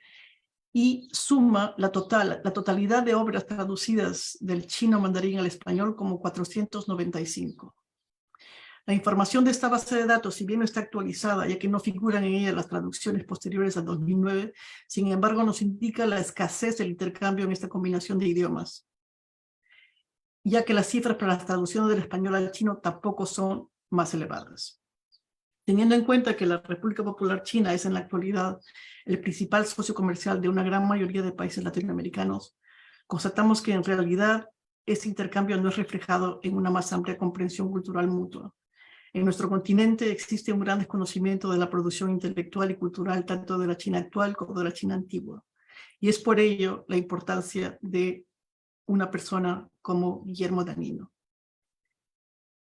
y suma la totalidad de obras traducidas del chino mandarín al español como 495. La información de esta base de datos, si bien no está actualizada, ya que no figuran en ella las traducciones posteriores al 2009, sin embargo nos indica la escasez del intercambio en esta combinación de idiomas, ya que las cifras para las traducciones del español al chino tampoco son más elevadas. Teniendo en cuenta que la República Popular China es en la actualidad el principal socio comercial de una gran mayoría de países latinoamericanos, constatamos que en realidad ese intercambio no es reflejado en una más amplia comprensión cultural mutua. En nuestro continente existe un gran desconocimiento de la producción intelectual y cultural tanto de la China actual como de la China antigua. Y es por ello la importancia de una persona como Guillermo Danino.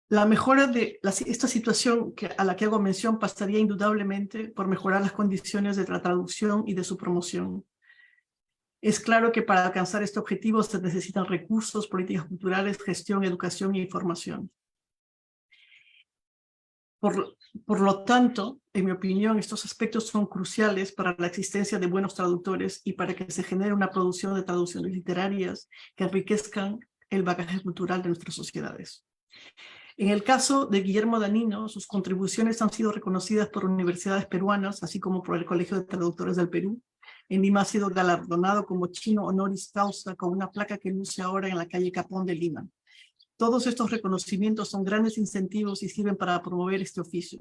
La mejora de esta situación a la que hago mención pasaría indudablemente por mejorar las condiciones de la traducción y de su promoción. Es claro que para alcanzar este objetivo se necesitan recursos, políticas culturales, gestión, educación e información. Por lo tanto, en mi opinión, estos aspectos son cruciales para la existencia de buenos traductores y para que se genere una producción de traducciones literarias que enriquezcan el bagaje cultural de nuestras sociedades. En el caso de Guillermo Danino, sus contribuciones han sido reconocidas por universidades peruanas, así como por el Colegio de Traductores del Perú. En Lima ha sido galardonado como chino honoris causa con una placa que luce ahora en la calle Capón de Lima. Todos estos reconocimientos son grandes incentivos y sirven para promover este oficio.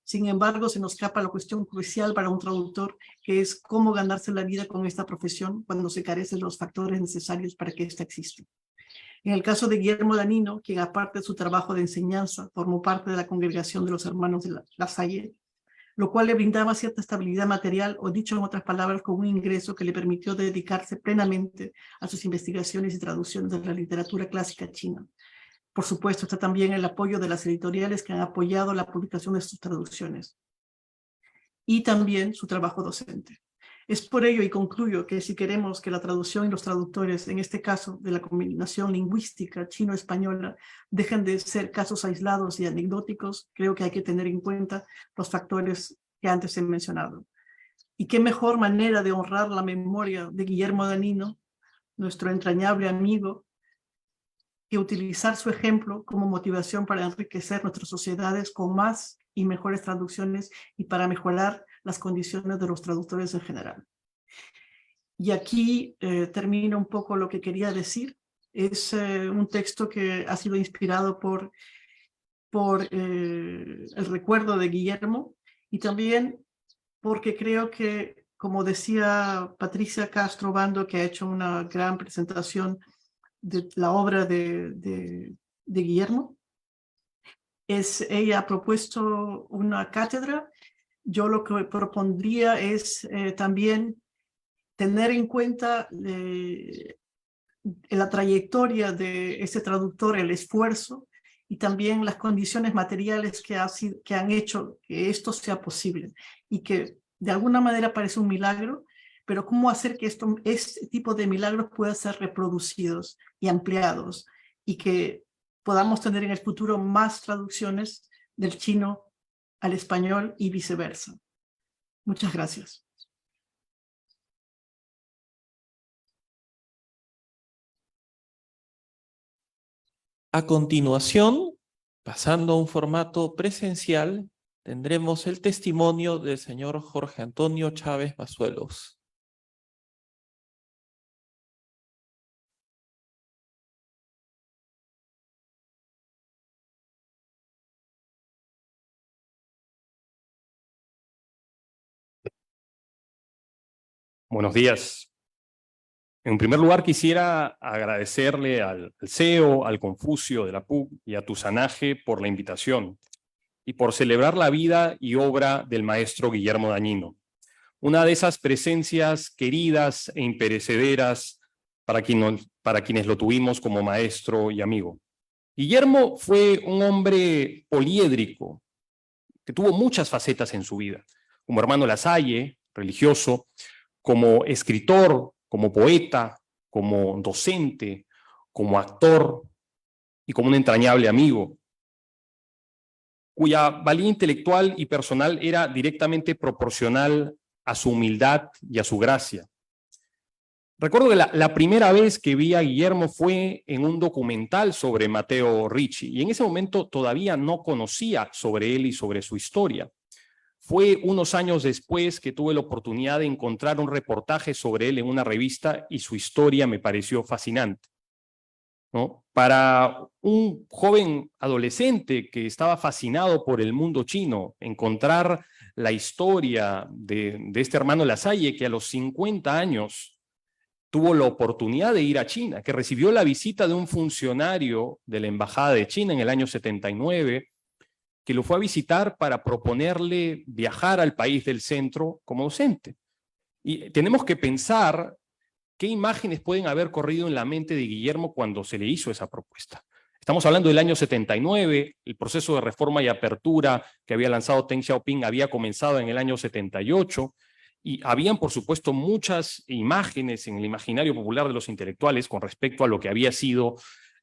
Sin embargo, se nos escapa la cuestión crucial para un traductor, que es cómo ganarse la vida con esta profesión cuando se carecen los factores necesarios para que ésta exista. En el caso de Guillermo Danino, quien aparte de su trabajo de enseñanza, formó parte de la congregación de los hermanos de La Salle, lo cual le brindaba cierta estabilidad material, o dicho en otras palabras, con un ingreso que le permitió dedicarse plenamente a sus investigaciones y traducciones de la literatura clásica china. Por supuesto, está también el apoyo de las editoriales que han apoyado la publicación de sus traducciones. Y también su trabajo docente. Es por ello, y concluyo, que si queremos que la traducción y los traductores, en este caso de la combinación lingüística chino-española, dejen de ser casos aislados y anecdóticos, creo que hay que tener en cuenta los factores que antes he mencionado. Y qué mejor manera de honrar la memoria de Guillermo Danino, nuestro entrañable amigo, que utilizar su ejemplo como motivación para enriquecer nuestras sociedades con más y mejores traducciones y para mejorar las condiciones de los traductores en general. Y aquí termino un poco lo que quería decir. Es un texto que ha sido inspirado por el recuerdo de Guillermo y también porque creo que, como decía Patricia Castro Bando, que ha hecho una gran presentación de la obra de Guillermo, ella ha propuesto una cátedra. Yo lo que propondría es también tener en cuenta la trayectoria de ese traductor, el esfuerzo y también las condiciones materiales que han hecho que esto sea posible y que de alguna manera parece un milagro, pero cómo hacer que este tipo de milagros puedan ser reproducidos y ampliados y que podamos tener en el futuro más traducciones del chino al español y viceversa. Muchas gracias. A continuación, pasando a un formato presencial, tendremos el testimonio del señor Jorge Antonio Chávez Bazuelos. Buenos días. En primer lugar, quisiera agradecerle al CEO, al Confucio de la PUC y a Tusanaje por la invitación y por celebrar la vida y obra del maestro Guillermo Dañino, una de esas presencias queridas e imperecederas para quienes lo tuvimos como maestro y amigo. Guillermo fue un hombre poliédrico que tuvo muchas facetas en su vida, como hermano Lasalle, religioso, como escritor, como poeta, como docente, como actor y como un entrañable amigo, cuya valía intelectual y personal era directamente proporcional a su humildad y a su gracia. Recuerdo que la primera vez que vi a Guillermo fue en un documental sobre Matteo Ricci, y en ese momento todavía no conocía sobre él y sobre su historia. Fue unos años después que tuve la oportunidad de encontrar un reportaje sobre él en una revista y su historia me pareció fascinante, ¿no? Para un joven adolescente que estaba fascinado por el mundo chino, encontrar la historia de este hermano Lasalle que a los 50 años tuvo la oportunidad de ir a China, que recibió la visita de un funcionario de la Embajada de China en el año 79, que lo fue a visitar para proponerle viajar al país del centro como docente. Y tenemos que pensar qué imágenes pueden haber corrido en la mente de Guillermo cuando se le hizo esa propuesta. Estamos hablando del año 79, el proceso de reforma y apertura que había lanzado Deng Xiaoping había comenzado en el año 78, y habían, por supuesto, muchas imágenes en el imaginario popular de los intelectuales con respecto a lo que había sido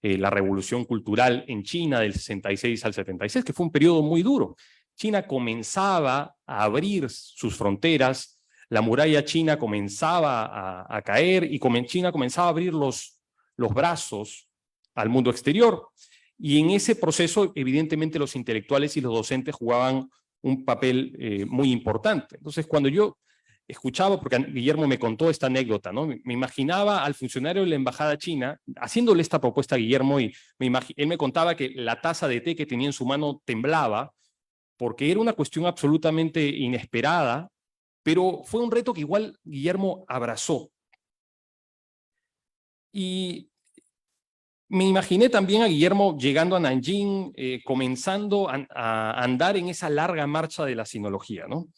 la revolución cultural en China del 66 al 76, que fue un periodo muy duro. China comenzaba a abrir sus fronteras, la muralla china comenzaba a caer y China comenzaba a abrir los brazos al mundo exterior. Y en ese proceso, evidentemente, los intelectuales y los docentes jugaban un papel muy importante. Entonces, cuando yo escuchaba, porque Guillermo me contó esta anécdota, ¿no? Me imaginaba al funcionario de la embajada china haciéndole esta propuesta a Guillermo y él me contaba que la taza de té que tenía en su mano temblaba porque era una cuestión absolutamente inesperada, pero fue un reto que igual Guillermo abrazó. Y me imaginé también a Guillermo llegando a Nanjing, comenzando a andar en esa larga marcha de la sinología, ¿no?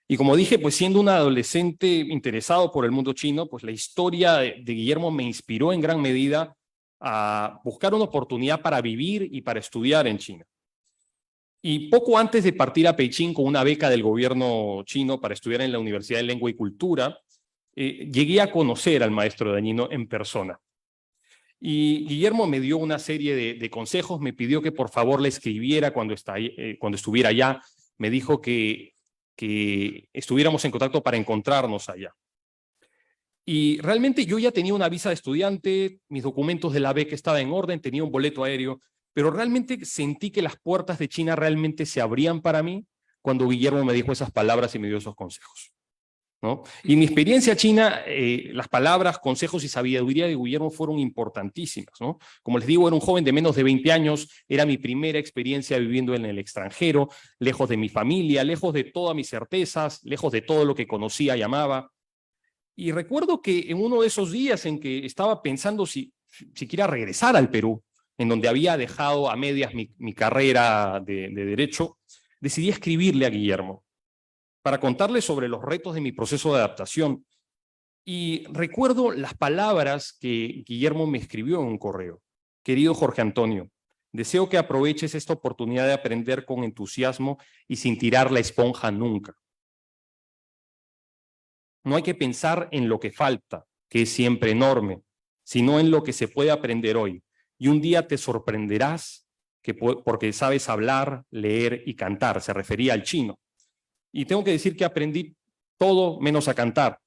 Y como dije, pues siendo un adolescente interesado por el mundo chino, pues la historia de Guillermo me inspiró en gran medida a buscar una oportunidad para vivir y para estudiar en China. Y poco antes de partir a Beijing con una beca del gobierno chino para estudiar en la Universidad de Lengua y Cultura, llegué a conocer al maestro Dañino en persona. Y Guillermo me dio una serie de consejos, me pidió que por favor le escribiera cuando estuviera allá, me dijo que estuviéramos en contacto para encontrarnos allá. Y realmente yo ya tenía una visa de estudiante, mis documentos de la beca estaban en orden, tenía un boleto aéreo, pero realmente sentí que las puertas de China realmente se abrían para mí cuando Guillermo me dijo esas palabras y me dio esos consejos, ¿no? Y en mi experiencia china, las palabras, consejos y sabiduría de Guillermo fueron importantísimas, ¿no? Como les digo, era un joven de menos de 20 años, era mi primera experiencia viviendo en el extranjero, lejos de mi familia, lejos de todas mis certezas, lejos de todo lo que conocía y amaba. Y recuerdo que en uno de esos días en que estaba pensando si siquiera regresar al Perú, en donde había dejado a medias mi carrera de Derecho, decidí escribirle a Guillermo para contarle sobre los retos de mi proceso de adaptación. Y recuerdo las palabras que Guillermo me escribió en un correo. Querido Jorge Antonio, deseo que aproveches esta oportunidad de aprender con entusiasmo y sin tirar la esponja nunca. No hay que pensar en lo que falta, que es siempre enorme, sino en lo que se puede aprender hoy. Y un día te sorprenderás porque sabes hablar, leer y cantar. Se refería al chino. Y tengo que decir que aprendí todo menos a cantar.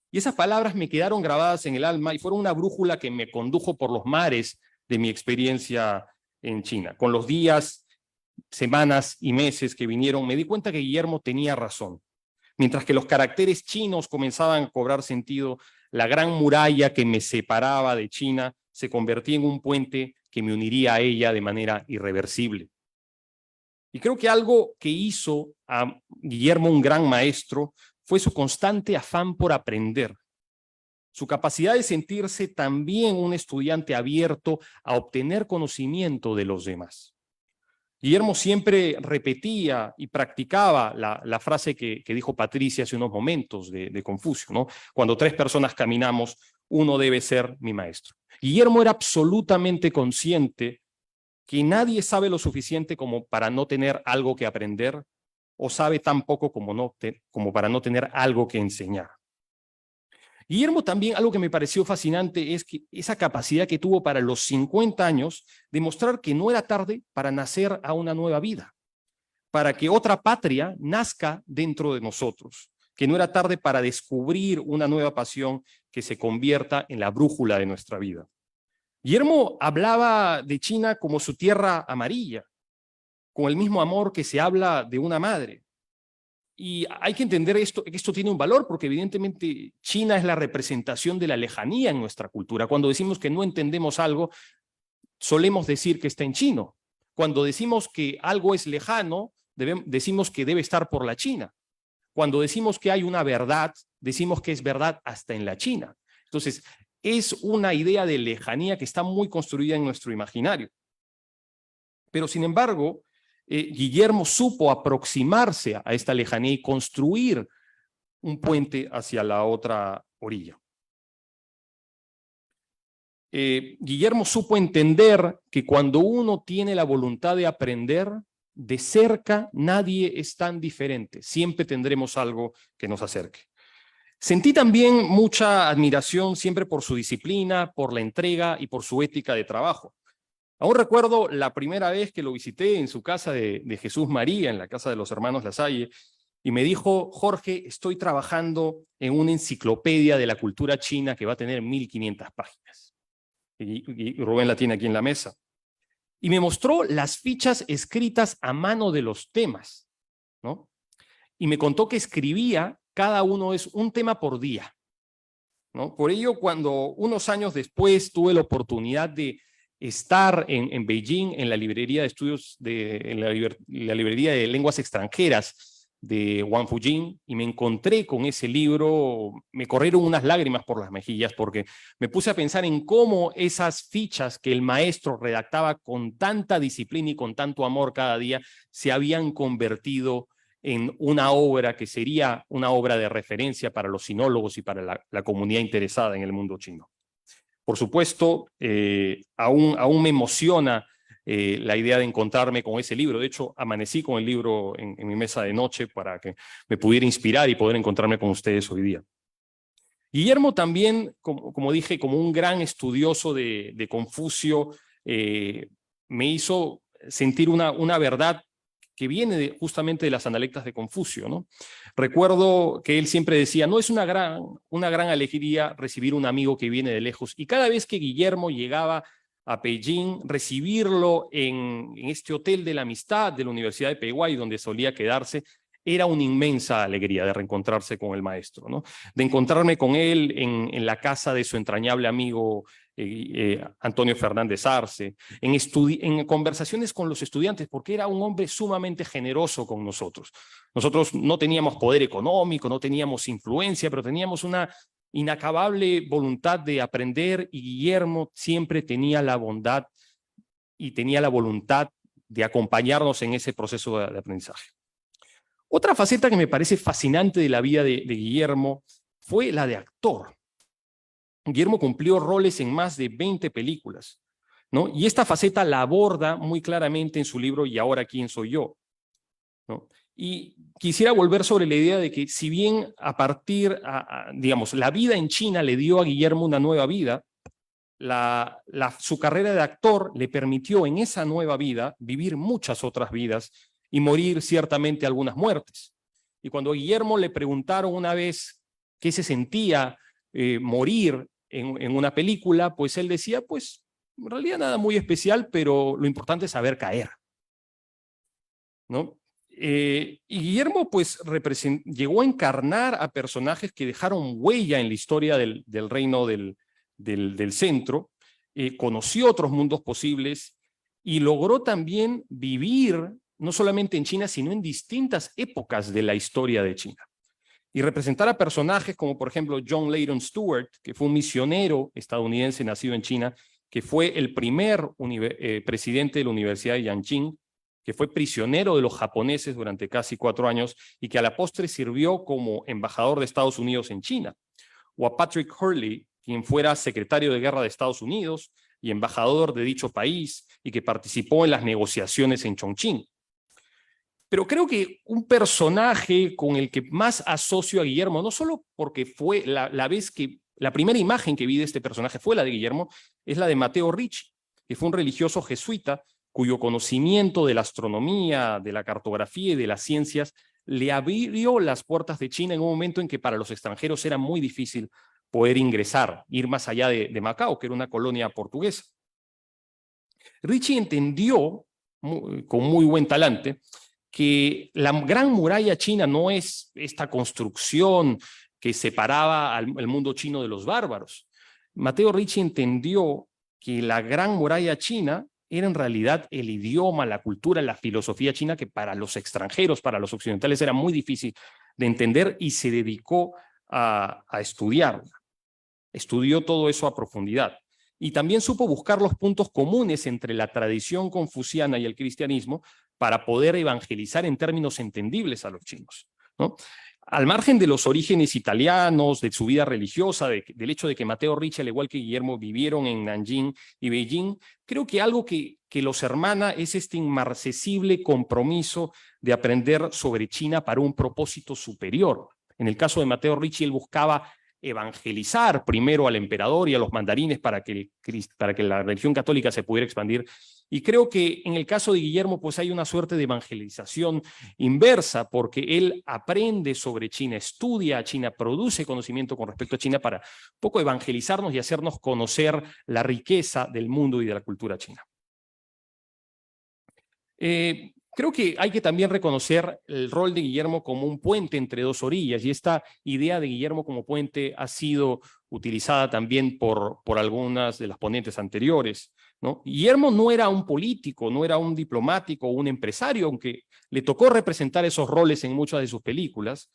Y esas palabras me quedaron grabadas en el alma y fueron una brújula que me condujo por los mares de mi experiencia en China, con los días semanas y meses que vinieron, me di cuenta que Guillermo tenía razón. Mientras que los caracteres chinos comenzaban a cobrar sentido, la gran muralla que me separaba de China se convertía en un puente que me uniría a ella de manera irreversible. Y creo que algo que hizo a Guillermo un gran maestro fue su constante afán por aprender, su capacidad de sentirse también un estudiante abierto a obtener conocimiento de los demás. Guillermo siempre repetía y practicaba la frase que dijo Patricia hace unos momentos de Confucio, ¿no? Cuando 3 personas caminamos, uno debe ser mi maestro. Guillermo era absolutamente consciente que nadie sabe lo suficiente como para no tener algo que aprender o sabe tan poco como para no tener algo que enseñar. Guillermo también, algo que me pareció fascinante es que esa capacidad que tuvo para los 50 años de mostrar que no era tarde para nacer a una nueva vida, para que otra patria nazca dentro de nosotros, que no era tarde para descubrir una nueva pasión que se convierta en la brújula de nuestra vida. Guillermo hablaba de China como su tierra amarilla, con el mismo amor que se habla de una madre. Y hay que entender que esto tiene un valor, porque evidentemente China es la representación de la lejanía en nuestra cultura. Cuando decimos que no entendemos algo, solemos decir que está en chino. Cuando decimos que algo es lejano, decimos que debe estar por la China. Cuando decimos que hay una verdad, decimos que es verdad hasta en la China. Entonces, es una idea de lejanía que está muy construida en nuestro imaginario. Pero, sin embargo, Guillermo supo aproximarse a esta lejanía y construir un puente hacia la otra orilla. Guillermo supo entender que cuando uno tiene la voluntad de aprender, de cerca nadie es tan diferente. Siempre tendremos algo que nos acerque. Sentí también mucha admiración siempre por su disciplina, por la entrega y por su ética de trabajo. Aún recuerdo la primera vez que lo visité en su casa de Jesús María, en la casa de los hermanos Lasalle, y me dijo: Jorge, estoy trabajando en una enciclopedia de la cultura china que va a tener 1500 páginas. Y Rubén la tiene aquí en la mesa. Y me mostró las fichas escritas a mano de los temas, ¿no? Y me contó que escribía, cada uno es un tema por día, ¿no? Por ello, cuando unos años después tuve la oportunidad de estar en Beijing, en la librería de estudios, en la librería de lenguas extranjeras de Wang Fujing, y me encontré con ese libro, me corrieron unas lágrimas por las mejillas, porque me puse a pensar en cómo esas fichas que el maestro redactaba con tanta disciplina y con tanto amor cada día, se habían convertido en una obra que sería una obra de referencia para los sinólogos y para la comunidad interesada en el mundo chino. Por supuesto, aún me emociona la idea de encontrarme con ese libro. De hecho, amanecí con el libro en mi mesa de noche para que me pudiera inspirar y poder encontrarme con ustedes hoy día. Guillermo también, como dije, como un gran estudioso de Confucio, me hizo sentir una verdad que viene justamente de las analectas de Confucio, ¿no? Recuerdo que él siempre decía: no es una gran alegría recibir un amigo que viene de lejos. Y cada vez que Guillermo llegaba a Beijing, recibirlo en este hotel de la amistad de la Universidad de Peguay, donde solía quedarse, era una inmensa alegría de reencontrarse con el maestro, ¿no? De encontrarme con él en la casa de su entrañable amigo Antonio Fernández Arce, en conversaciones con los estudiantes, porque era un hombre sumamente generoso con nosotros. Nosotros no teníamos poder económico, no teníamos influencia, pero teníamos una inacabable voluntad de aprender, y Guillermo siempre tenía la bondad y tenía la voluntad de acompañarnos en ese proceso de aprendizaje. Otra faceta que me parece fascinante de la vida de Guillermo fue la de actor. Guillermo cumplió roles en más de 20 películas, ¿no? Y esta faceta la aborda muy claramente en su libro Y ahora, ¿quién soy yo?, ¿no? Y quisiera volver sobre la idea de que, si bien digamos, la vida en China le dio a Guillermo una nueva vida, su carrera de actor le permitió en esa nueva vida vivir muchas otras vidas y morir ciertamente algunas muertes. Y cuando a Guillermo le preguntaron una vez qué se sentía morir en una película, pues él decía: pues en realidad nada muy especial, pero lo importante es saber caer. ¿no? Y Guillermo pues llegó a encarnar a personajes que dejaron huella en la historia del reino del centro, conoció otros mundos posibles y logró también vivir no solamente en China, sino en distintas épocas de la historia de China. Y representar a personajes como, por ejemplo, John Leyden Stewart, que fue un misionero estadounidense nacido en China, que fue el primer presidente de la Universidad de Yanqing, que fue prisionero de los japoneses durante casi 4 años y que a la postre sirvió como embajador de Estados Unidos en China. O a Patrick Hurley, quien fuera secretario de guerra de Estados Unidos y embajador de dicho país y que participó en las negociaciones en Chongqing. Pero creo que un personaje con el que más asocio a Guillermo, no solo porque fue la primera imagen que vi de este personaje fue la de Guillermo, es la de Matteo Ricci, que fue un religioso jesuita cuyo conocimiento de la astronomía, de la cartografía y de las ciencias le abrió las puertas de China en un momento en que para los extranjeros era muy difícil poder ingresar, ir más allá de Macao, que era una colonia portuguesa. Ricci entendió con muy buen talante que la gran muralla china no es esta construcción que separaba al mundo chino de los bárbaros. Matteo Ricci entendió que la gran muralla china era en realidad el idioma, la cultura, la filosofía china, que para los extranjeros, para los occidentales, era muy difícil de entender y se dedicó a estudiarla. Estudió todo eso a profundidad. Y también supo buscar los puntos comunes entre la tradición confuciana y el cristianismo para poder evangelizar en términos entendibles a los chinos, ¿no? Al margen de los orígenes italianos, de su vida religiosa, del hecho de que Matteo Ricci, al igual que Guillermo, vivieron en Nanjing y Beijing, creo que algo que los hermana es este inmarcesible compromiso de aprender sobre China para un propósito superior. En el caso de Matteo Ricci, él buscaba evangelizar primero al emperador y a los mandarines para que la religión católica se pudiera expandir. Y creo que en el caso de Guillermo, pues hay una suerte de evangelización inversa, porque él aprende sobre China, estudia a China, produce conocimiento con respecto a China para un poco evangelizarnos y hacernos conocer la riqueza del mundo y de la cultura china. Creo que hay que también reconocer el rol de Guillermo como un puente entre dos orillas, y esta idea de Guillermo como puente ha sido utilizada también por algunas de las ponentes anteriores, ¿no? Guillermo no era un político, no era un diplomático o un empresario, aunque le tocó representar esos roles en muchas de sus películas,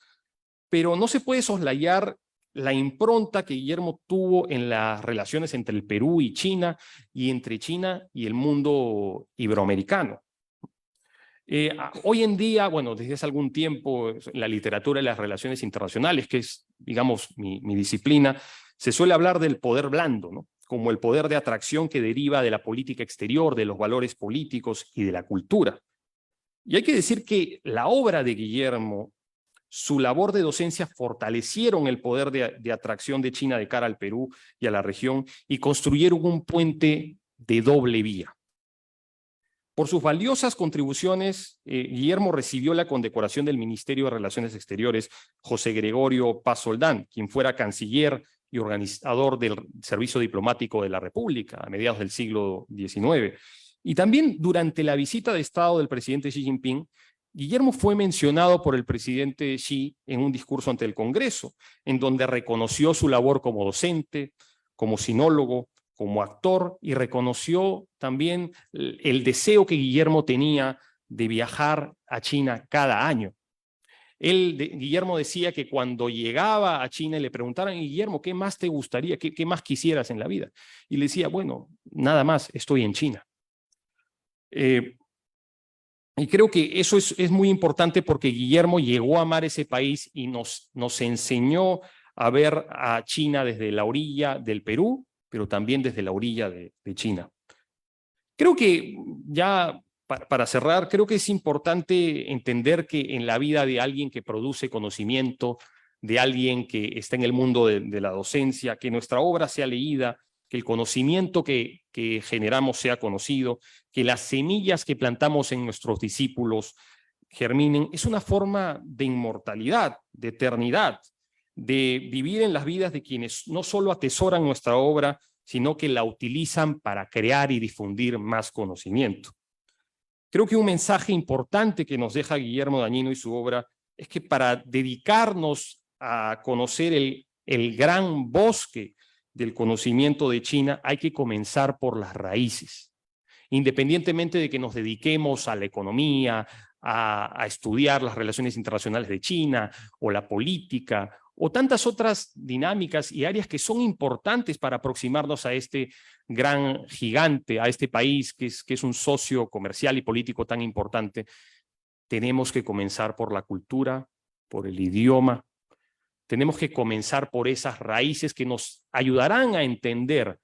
pero no se puede soslayar la impronta que Guillermo tuvo en las relaciones entre el Perú y China, y entre China y el mundo iberoamericano. Hoy en día, bueno, desde hace algún tiempo, la literatura y las relaciones internacionales, que es, digamos, mi disciplina, se suele hablar del poder blando, ¿no? Como el poder de atracción que deriva de la política exterior, de los valores políticos y de la cultura. Y hay que decir que la obra de Guillermo, su labor de docencia fortalecieron el poder de atracción de China de cara al Perú y a la región y construyeron un puente de doble vía. Por sus valiosas contribuciones, Guillermo recibió la condecoración del Ministerio de Relaciones Exteriores José Gregorio Paz Soldán, quien fuera canciller y organizador del Servicio Diplomático de la República a mediados del siglo XIX. Y también durante la visita de Estado del presidente Xi Jinping, Guillermo fue mencionado por el presidente Xi en un discurso ante el Congreso, en donde reconoció su labor como docente, como sinólogo, como actor, y reconoció también el deseo que Guillermo tenía de viajar a China cada año. Guillermo decía que cuando llegaba a China y le preguntaran, Guillermo, ¿qué más te gustaría? ¿Qué más quisieras en la vida? Y le decía, bueno, nada más, estoy en China. Y creo que eso es muy importante porque Guillermo llegó a amar ese país y nos enseñó a ver a China desde la orilla del Perú, pero también desde la orilla de China. Creo que ya para cerrar, creo que es importante entender que en la vida de alguien que produce conocimiento, de alguien que está en el mundo de la docencia, que nuestra obra sea leída, que el conocimiento que generamos sea conocido, que las semillas que plantamos en nuestros discípulos germinen, es una forma de inmortalidad, de eternidad, de vivir en las vidas de quienes no solo atesoran nuestra obra, sino que la utilizan para crear y difundir más conocimiento. Creo que un mensaje importante que nos deja Guillermo Dañino y su obra es que para dedicarnos a conocer el gran bosque del conocimiento de China hay que comenzar por las raíces. Independientemente de que nos dediquemos a la economía, a estudiar las relaciones internacionales de China o la política o tantas otras dinámicas y áreas que son importantes para aproximarnos a este gran gigante, a este país que es un socio comercial y político tan importante, tenemos que comenzar por la cultura, por el idioma. Tenemos que comenzar por esas raíces que nos ayudarán a entender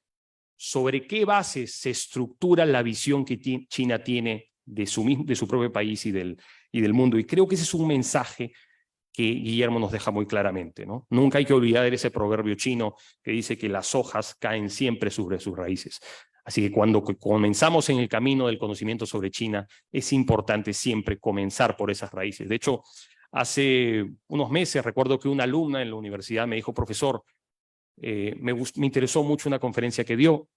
sobre qué bases se estructura la visión que China tiene de su propio país y del mundo. Y creo que ese es un mensaje que Guillermo nos deja muy claramente, ¿no? Nunca hay que olvidar ese proverbio chino que dice que las hojas caen siempre sobre sus raíces. Así que cuando comenzamos en el camino del conocimiento sobre China, es importante siempre comenzar por esas raíces. De hecho, hace unos meses recuerdo que una alumna en la universidad me dijo, profesor, me interesó mucho una conferencia que dio.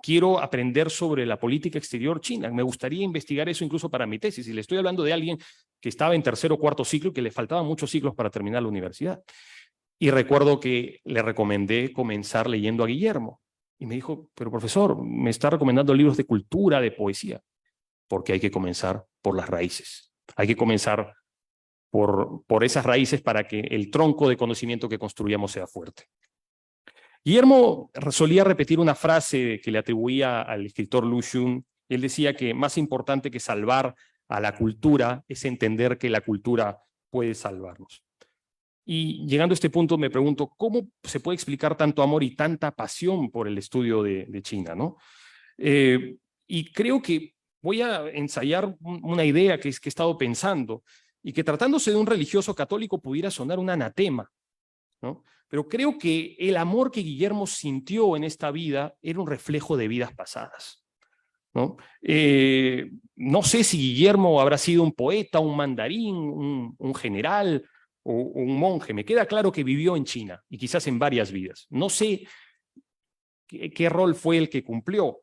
Quiero aprender sobre la política exterior china. Me gustaría investigar eso incluso para mi tesis. Y le estoy hablando de alguien que estaba en tercer o cuarto ciclo y que le faltaban muchos ciclos para terminar la universidad. Y recuerdo que le recomendé comenzar leyendo a Guillermo. Y me dijo, pero profesor, me está recomendando libros de cultura, de poesía. Porque hay que comenzar por las raíces. Hay que comenzar por esas raíces para que el tronco de conocimiento que construyamos sea fuerte. Guillermo solía repetir una frase que le atribuía al escritor Lu Xun. Él decía que más importante que salvar a la cultura es entender que la cultura puede salvarnos. Y llegando a este punto me pregunto, ¿cómo se puede explicar tanto amor y tanta pasión por el estudio de China, ¿no? Y creo que voy a ensayar una idea que he estado pensando y que tratándose de un religioso católico pudiera sonar un anatema, ¿no? Pero creo que el amor que Guillermo sintió en esta vida era un reflejo de vidas pasadas, ¿no? No sé si Guillermo habrá sido un poeta, un mandarín, un general o un monje. Me queda claro que vivió en China y quizás en varias vidas. No sé qué rol fue el que cumplió.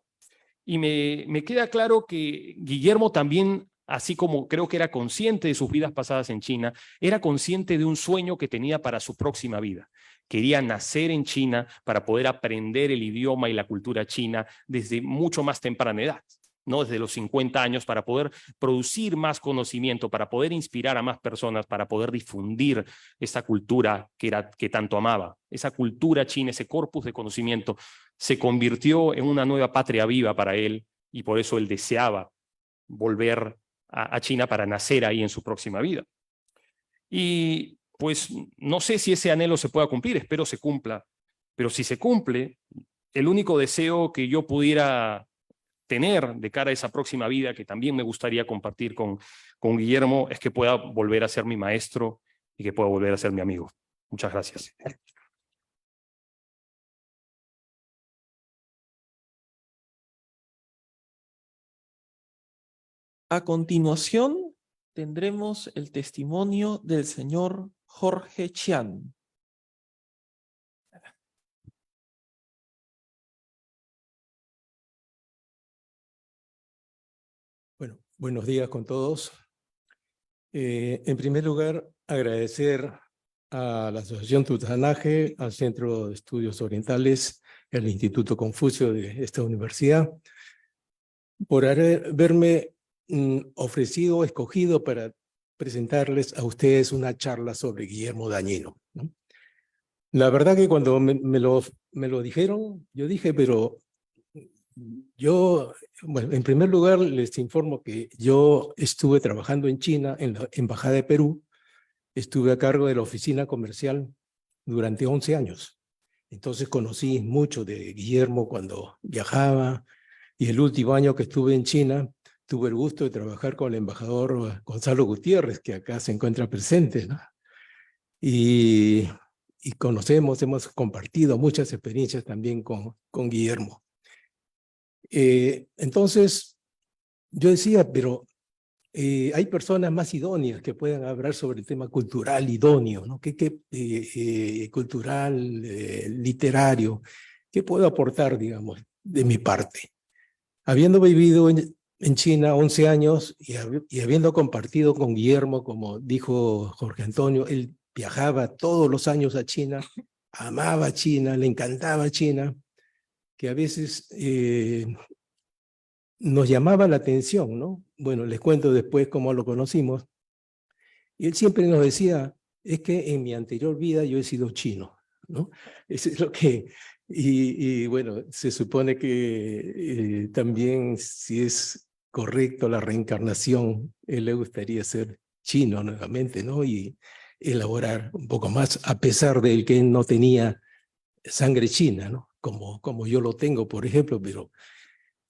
Y me queda claro que Guillermo también, así como creo que era consciente de sus vidas pasadas en China, era consciente de un sueño que tenía para su próxima vida. Quería nacer en China para poder aprender el idioma y la cultura china desde mucho más temprana edad, ¿no? Desde los 50 años, para poder producir más conocimiento, para poder inspirar a más personas, para poder difundir esa cultura que tanto amaba. Esa cultura china, ese corpus de conocimiento, se convirtió en una nueva patria viva para él y por eso él deseaba volver a China para nacer ahí en su próxima vida. Y pues no sé si ese anhelo se pueda cumplir, espero se cumpla, pero si se cumple, el único deseo que yo pudiera tener de cara a esa próxima vida, que también me gustaría compartir con Guillermo, es que pueda volver a ser mi maestro y que pueda volver a ser mi amigo. Muchas gracias. A continuación, tendremos el testimonio del señor Jorge Chian. Bueno, buenos días con todos. En primer lugar, agradecer a la Asociación Tutanaje, al Centro de Estudios Orientales, el Instituto Confucio de esta universidad, por haberme ofrecido, escogido para presentarles a ustedes una charla sobre Guillermo Dañino, ¿no? La verdad que cuando me lo dijeron, yo dije, pero yo, bueno, en primer lugar les informo que yo estuve trabajando en China, en la Embajada de Perú, estuve a cargo de la oficina comercial durante 11 años. Entonces conocí mucho de Guillermo cuando viajaba, y el último año que estuve en China, tuve el gusto de trabajar con el embajador Gonzalo Gutiérrez, que acá se encuentra presente, ¿no? Y hemos compartido muchas experiencias también con Guillermo. Entonces, yo decía, pero hay personas más idóneas que puedan hablar sobre el tema cultural idóneo, ¿no? Cultural, literario, ¿qué puedo aportar, digamos, de mi parte? Habiendo vivido en China 11 años y habiendo compartido con Guillermo, como dijo Jorge Antonio, él viajaba todos los años a China, amaba China, le encantaba China, que a veces nos llamaba la atención, ¿no? Bueno, les cuento después cómo lo conocimos. Y él siempre nos decía, es que en mi anterior vida yo he sido chino, ¿no? Eso es lo que... Y bueno, se supone que también si es correcto la reencarnación, él le gustaría ser chino nuevamente, ¿no? Y elaborar un poco más, a pesar de que él no tenía sangre china, ¿no? Como yo lo tengo, por ejemplo, pero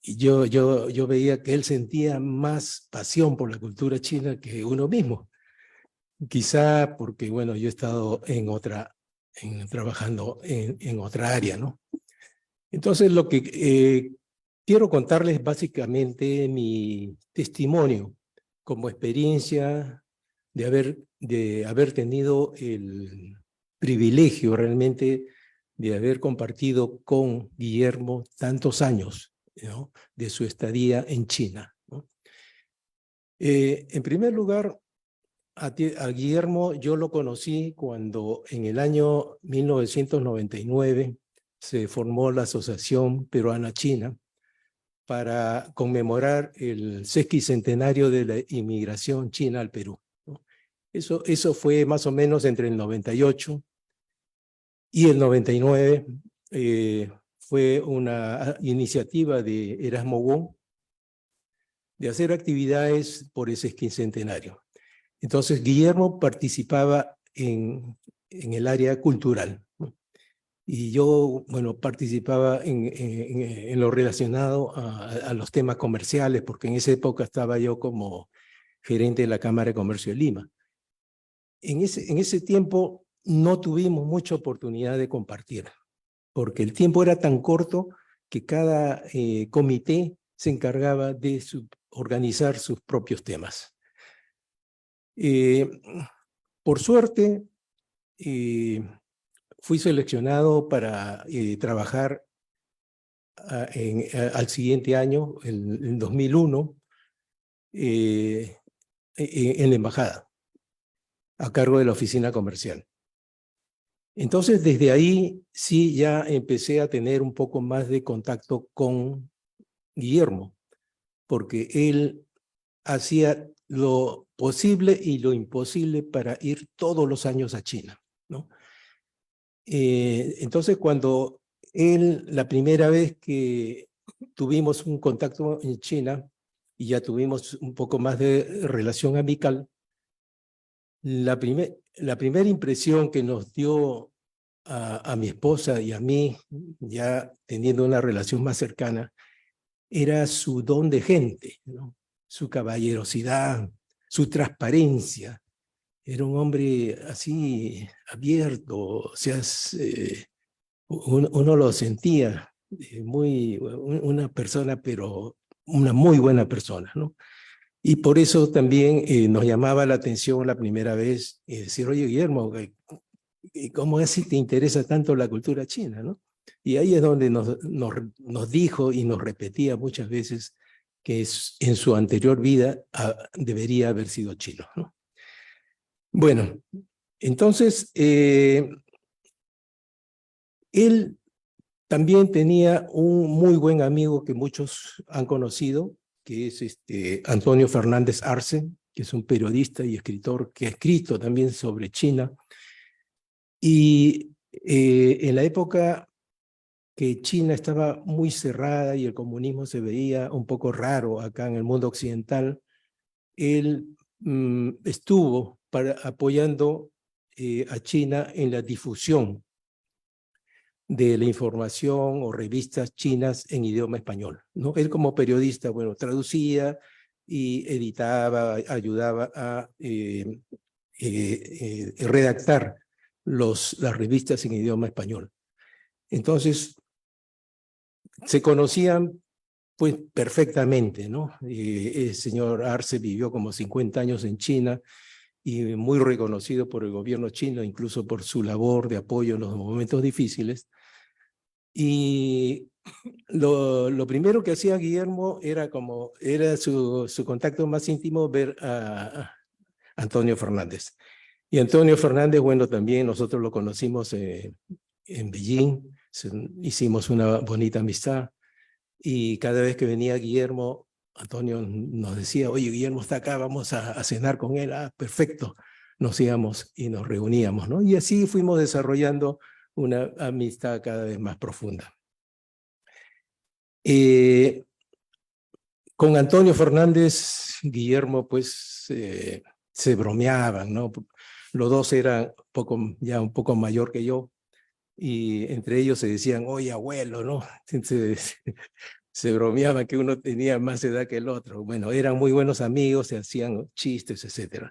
yo veía que él sentía más pasión por la cultura china que uno mismo. Quizá porque, bueno, yo he estado trabajando en otra área, ¿no? Entonces, lo que quiero contarles básicamente mi testimonio como experiencia de haber tenido el privilegio realmente de haber compartido con Guillermo tantos años, ¿no?, de su estadía en China, ¿no? En primer lugar, a Guillermo yo lo conocí cuando en el año 1999 se formó la Asociación Peruana-China para conmemorar el sesquicentenario de la inmigración china al Perú, ¿no? Eso fue más o menos entre el 98 y el 99. Fue una iniciativa de Erasmo Wong de hacer actividades por ese sesquicentenario. Entonces, Guillermo participaba en el área cultural, ¿no? Y yo, bueno, participaba en lo relacionado a los temas comerciales, porque en esa época estaba yo como gerente de la Cámara de Comercio de Lima. En ese tiempo no tuvimos mucha oportunidad de compartir, porque el tiempo era tan corto que cada comité se encargaba de organizar sus propios temas. Por suerte, fui seleccionado para trabajar al siguiente año, en 2001, en la embajada, a cargo de la oficina comercial. Entonces, desde ahí sí ya empecé a tener un poco más de contacto con Guillermo, porque él hacía lo posible y lo imposible para ir todos los años a China, ¿no? Entonces, cuando la primera vez que tuvimos un contacto en China y ya tuvimos un poco más de relación amical, la primera impresión que nos dio a mi esposa y a mí, ya teniendo una relación más cercana, era su don de gente, ¿no? Su caballerosidad, su transparencia. Era un hombre así abierto, o sea, uno lo sentía una persona, pero una muy buena persona, ¿no? Y por eso también nos llamaba la atención la primera vez decir, oye, Guillermo, ¿cómo es si te interesa tanto la cultura china, ¿no? Y ahí es donde nos dijo y nos repetía muchas veces que en su anterior vida debería haber sido chino, ¿no? Bueno, entonces, él también tenía un muy buen amigo que muchos han conocido, que es Antonio Fernández Arce, que es un periodista y escritor que ha escrito también sobre China. Y en la época que China estaba muy cerrada y el comunismo se veía un poco raro acá en el mundo occidental, él estuvo apoyando a China en la difusión de la información o revistas chinas en idioma español, ¿no? Él como periodista, bueno, traducía y editaba, ayudaba a redactar las revistas en idioma español. Entonces, se conocían pues perfectamente, ¿no? El señor Arce vivió como 50 años en China y muy reconocido por el gobierno chino, incluso por su labor de apoyo en los momentos difíciles. Y lo primero que hacía Guillermo era su contacto más íntimo, ver a Antonio Fernández. Y Antonio Fernández, bueno, también nosotros lo conocimos en Beijing, hicimos una bonita amistad. Y cada vez que venía Guillermo, Antonio nos decía, oye, Guillermo está acá, vamos a cenar con él. Ah, perfecto. Nos íbamos y nos reuníamos, ¿no? Y así fuimos desarrollando una amistad cada vez más profunda. Con Antonio Fernández, Guillermo, pues, se bromeaban, ¿no? Los dos eran ya un poco mayor que yo, y entre ellos se decían, oye, abuelo, ¿no? Entonces, se bromeaba que uno tenía más edad que el otro. Bueno, eran muy buenos amigos, se hacían chistes, etc.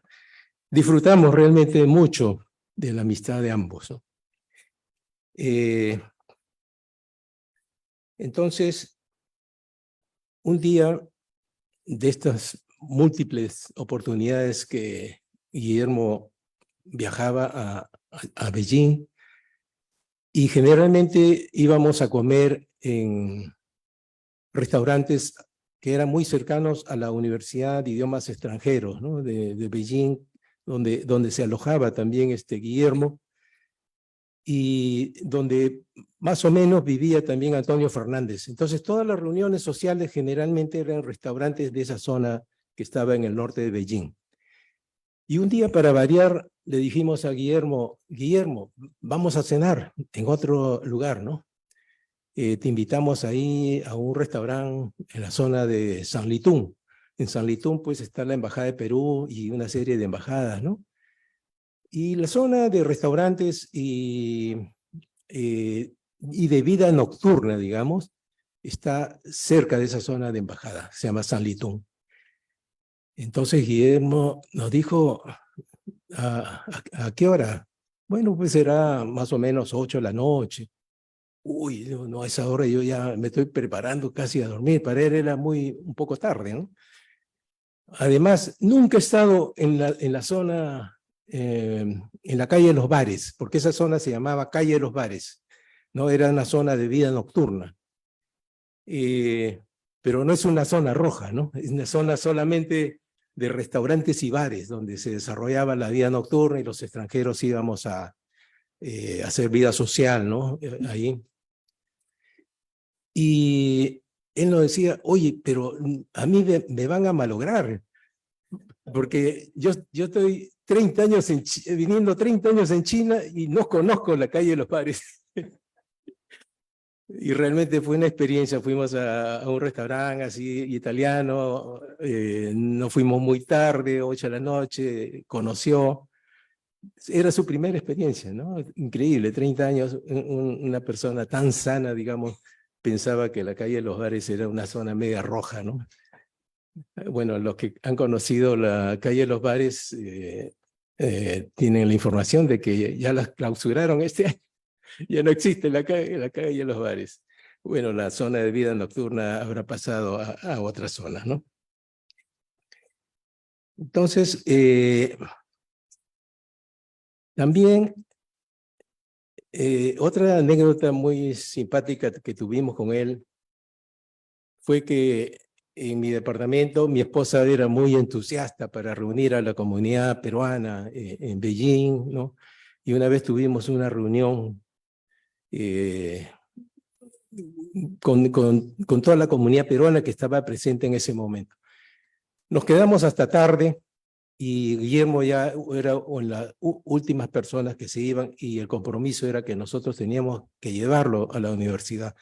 Disfrutamos realmente mucho de la amistad de ambos, ¿no? Entonces, un día de estas múltiples oportunidades que Guillermo viajaba a Beijing, y generalmente íbamos a comer en restaurantes que eran muy cercanos a la Universidad de Idiomas Extranjeros, ¿no? de Beijing, donde se alojaba también Guillermo, y donde más o menos vivía también Antonio Fernández. Entonces todas las reuniones sociales generalmente eran en restaurantes de esa zona que estaba en el norte de Beijing. Y un día, para variar, le dijimos a Guillermo, vamos a cenar en otro lugar, ¿no? Te invitamos ahí a un restaurante en la zona de Sanlitun. En Sanlitun, pues, está la Embajada de Perú y una serie de embajadas, ¿no? Y la zona de restaurantes y de vida nocturna, digamos, está cerca de esa zona de embajada, se llama Sanlitun. Entonces Guillermo nos dijo, ¿a qué hora? Bueno, pues será más o menos 8 de la noche. Uy, no, a esa hora yo ya me estoy preparando casi a dormir. Para él era un poco tarde, ¿no? Además, nunca he estado en la zona, en la calle de los bares, porque esa zona se llamaba calle de los bares, ¿no? Era una zona de vida nocturna. Pero no es una zona roja, ¿no? Es una zona solamente de restaurantes y bares, donde se desarrollaba la vida nocturna y los extranjeros íbamos a hacer vida social, ¿no? Ahí. Y él nos decía, oye, pero a mí me van a malograr, porque yo estoy 30 años viniendo 30 años en China y no conozco la calle de los bares. Y realmente fue una experiencia. Fuimos a un restaurante así italiano, no fuimos muy tarde, 8 de la noche, conoció. Era su primera experiencia, ¿no? Increíble, 30 años, una persona tan sana, digamos, pensaba que la calle de los bares era una zona media roja, ¿no? Bueno, los que han conocido la calle de los bares tienen la información de que ya las clausuraron este año. Ya no existe la calle de los bares. Bueno, la zona de vida nocturna habrá pasado a otra zona, ¿no? Entonces, también otra anécdota muy simpática que tuvimos con él fue que en mi departamento mi esposa era muy entusiasta para reunir a la comunidad peruana en Beijing, ¿no? Y una vez tuvimos una reunión con toda la comunidad peruana que estaba presente en ese momento. Nos quedamos hasta tarde y Guillermo ya era una de las últimas personas que se iban, y el compromiso era que nosotros teníamos que llevarlo a la universidad,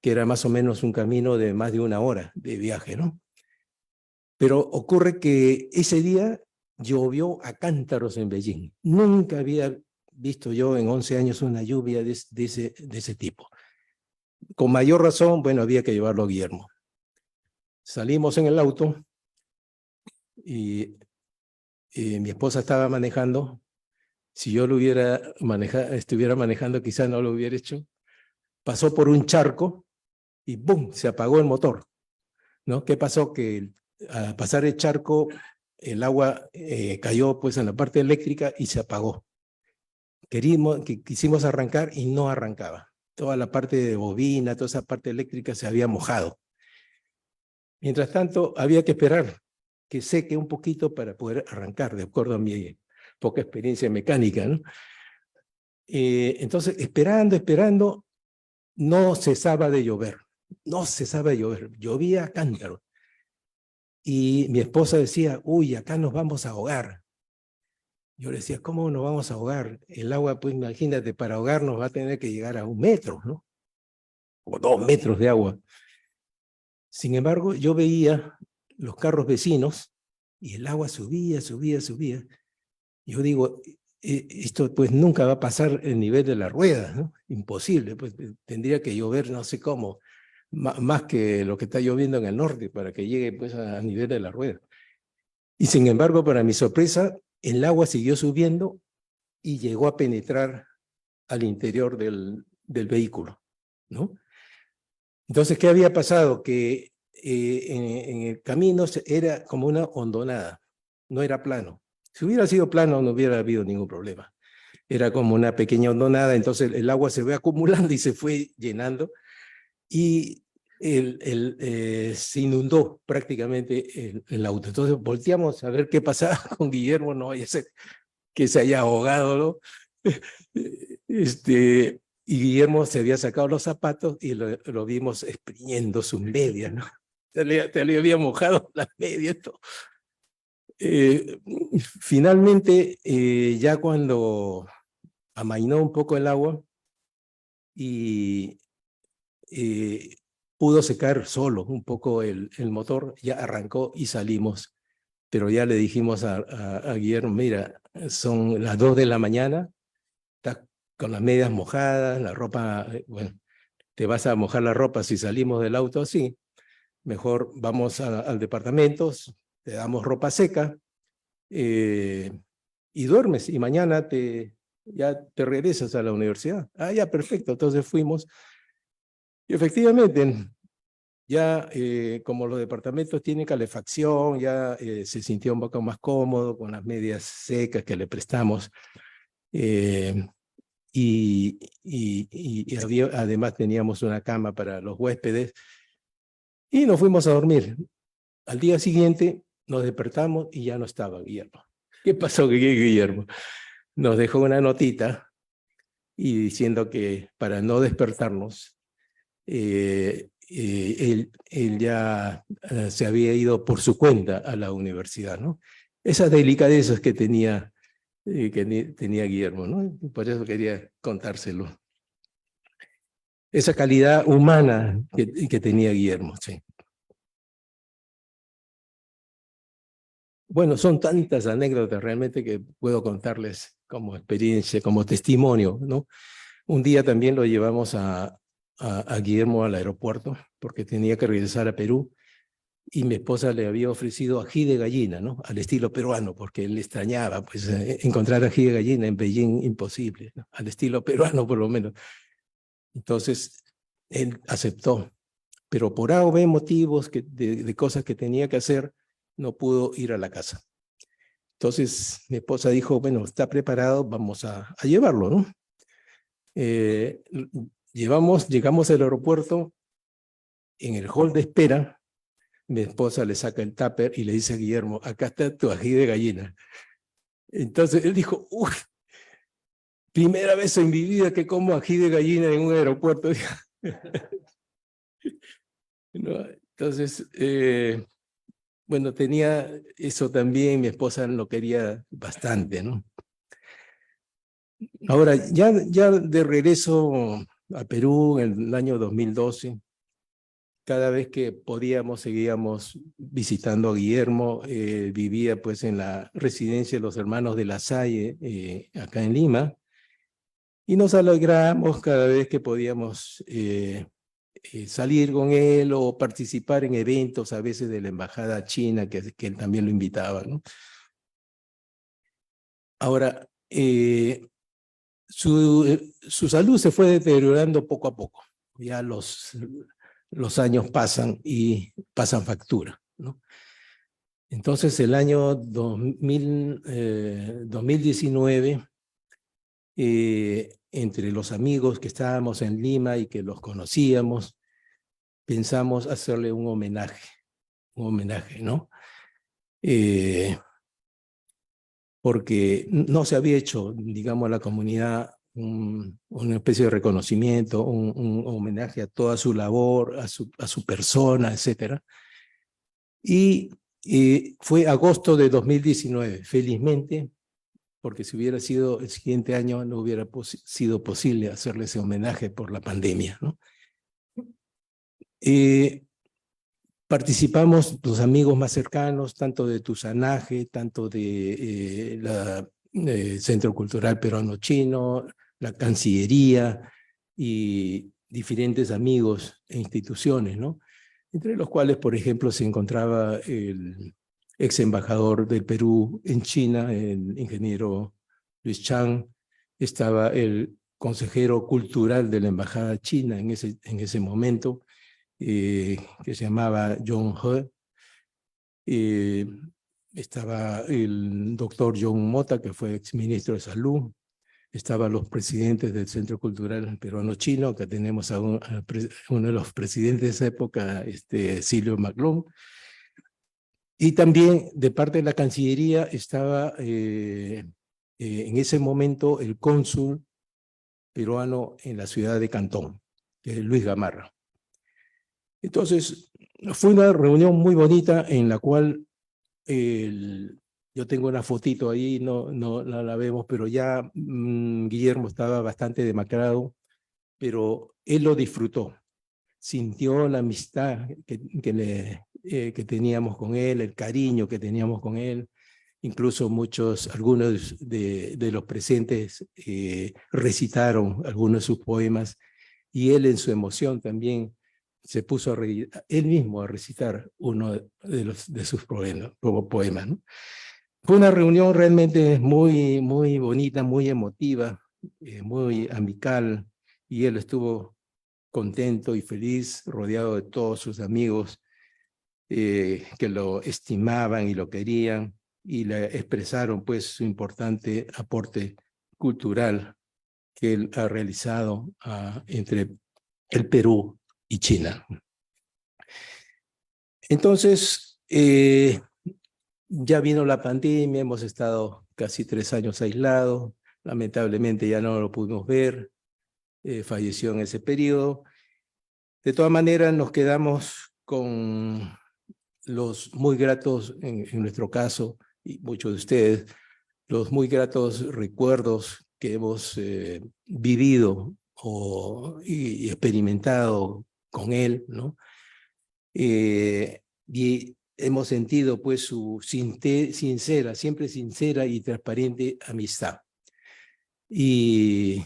que era más o menos un camino de más de 1 hora de viaje, ¿no? Pero ocurre que ese día llovió a cántaros en Beijing. Nunca había visto yo en 11 años una lluvia de ese tipo. Con mayor razón, bueno, había que llevarlo a Guillermo. Salimos en el auto y mi esposa estaba manejando. Si yo estuviera manejando, quizás no lo hubiera hecho. Pasó por un charco y ¡bum!, se apagó el motor, ¿no? ¿Qué pasó? Que al pasar el charco, el agua cayó pues en la parte eléctrica y se apagó. Quisimos arrancar y no arrancaba. toda la parte de bobina, toda esa parte eléctrica se había mojado. Mientras tanto, había que esperar que seque un poquito para poder arrancar, de acuerdo a mi poca experiencia mecánica, ¿no? Entonces, esperando, no cesaba de llover, llovía a cántaro. Y mi esposa decía, uy, acá nos vamos a ahogar. Yo le decía, ¿cómo nos vamos a ahogar? El agua, pues imagínate, para ahogarnos va a tener que llegar a 1 metro, ¿no? O 2 metros de agua. Sin embargo, yo veía los carros vecinos y el agua subía. Yo digo, esto pues nunca va a pasar el nivel de la rueda, ¿no? Imposible, pues tendría que llover no sé cómo, más que lo que está lloviendo en el norte para que llegue pues a nivel de la rueda. Y sin embargo, para mi sorpresa, el agua siguió subiendo y llegó a penetrar al interior del vehículo, ¿no? Entonces, ¿qué había pasado? Que en el camino era como una hondonada, no era plano. Si hubiera sido plano, no hubiera habido ningún problema. Era como una pequeña hondonada, entonces el agua se fue acumulando y se fue llenando y se inundó prácticamente el auto. Entonces volteamos a ver qué pasaba con Guillermo, no vaya a ser que se haya ahogado, ¿no? Y Guillermo se había sacado los zapatos y lo vimos exprimiendo sus medias, ¿no? Se le había mojado las medias. Finalmente, ya cuando amainó un poco el agua y pudo secar solo un poco el motor, ya arrancó y salimos. Pero ya le dijimos a Guillermo, mira, son las 2 de la mañana, estás con las medias mojadas, la ropa, bueno, te vas a mojar la ropa si salimos del auto así, mejor vamos al departamento, te damos ropa seca y duermes y mañana ya te regresas a la universidad. Ah, ya, perfecto, entonces fuimos. Y efectivamente, ya como los departamentos tienen calefacción, ya se sintió un poco más cómodo con las medias secas que le prestamos. Además teníamos una cama para los huéspedes y nos fuimos a dormir. Al día siguiente nos despertamos y ya no estaba Guillermo. ¿Qué pasó, Guillermo? Nos dejó una notita y diciendo que para no despertarnos, él ya se había ido por su cuenta a la universidad, ¿no? Esas delicadezas que tenía Guillermo, ¿no? Por eso quería contárselo. Esa calidad humana que tenía Guillermo, sí. Bueno, son tantas anécdotas realmente que puedo contarles como experiencia, como testimonio, ¿no? Un día también lo llevamos a Guillermo al aeropuerto porque tenía que regresar a Perú y mi esposa le había ofrecido ají de gallina, ¿no? Al estilo peruano, porque él extrañaba, pues, encontrar ají de gallina en Beijing, imposible, ¿no? Al estilo peruano, por lo menos. Entonces, él aceptó, pero por A o B motivos de cosas que tenía que hacer, no pudo ir a la casa. Entonces, mi esposa dijo, bueno, está preparado, vamos a llevarlo, ¿no? Llegamos al aeropuerto, en el hall de espera, mi esposa le saca el tupper y le dice a Guillermo, acá está tu ají de gallina. Entonces él dijo, uy, primera vez en mi vida que como ají de gallina en un aeropuerto. No, entonces, bueno, tenía eso también, mi esposa lo quería bastante, ¿no? Ahora, ya de regreso a Perú en el año 2012, cada vez que podíamos seguíamos visitando a Guillermo. Vivía pues en la residencia de los hermanos de La Salle, acá en Lima, y nos alegramos cada vez que podíamos salir con él o participar en eventos a veces de la embajada china, que él también lo invitaba, ¿no? Ahora, su salud se fue deteriorando poco a poco. Ya los años pasan y pasan factura, ¿no? Entonces, el año 2019, entre los amigos que estábamos en Lima y que los conocíamos, pensamos hacerle un homenaje, ¿no? Porque no se había hecho, digamos, a la comunidad una especie de reconocimiento, un homenaje a toda su labor, a su persona, etc. Y fue agosto de 2019, felizmente, porque si hubiera sido el siguiente año no hubiera sido posible hacerle ese homenaje por la pandemia, ¿no? Participamos los amigos más cercanos, tanto de Tusanaje, tanto de la Centro Cultural Peruano-Chino, la Cancillería y diferentes amigos e instituciones, ¿no? Entre los cuales, por ejemplo, se encontraba el ex embajador del Perú en China, el ingeniero Luis Chang, estaba el consejero cultural de la embajada china en ese momento, que se llamaba John He. Estaba el doctor John Mota, que fue exministro de Salud. Estaban los presidentes del Centro Cultural Peruano-Chino, que tenemos a uno de los presidentes de esa época, Silvio Maclón. Y también de parte de la Cancillería estaba en ese momento el cónsul peruano en la ciudad de Cantón, que es Luis Gamarra. Entonces, fue una reunión muy bonita en la cual yo tengo una fotito ahí, no la vemos, pero ya Guillermo estaba bastante demacrado, pero él lo disfrutó. Sintió la amistad que teníamos con él, el cariño que teníamos con él. Incluso algunos de los presentes recitaron algunos de sus poemas y él en su emoción también se puso él mismo a recitar uno de sus poemas, ¿no? Fue una reunión realmente muy, muy bonita, muy emotiva, muy amical, y él estuvo contento y feliz, rodeado de todos sus amigos que lo estimaban y lo querían, y le expresaron pues su importante aporte cultural que él ha realizado entre el Perú y China. Entonces, ya vino la pandemia, hemos estado casi 3 años aislados, lamentablemente ya no lo pudimos ver, falleció en ese periodo. De todas maneras, nos quedamos con los muy gratos, en nuestro caso, y muchos de ustedes, los muy gratos recuerdos que hemos vivido y experimentado con él, ¿no? Y hemos sentido pues su siempre sincera y transparente amistad. Y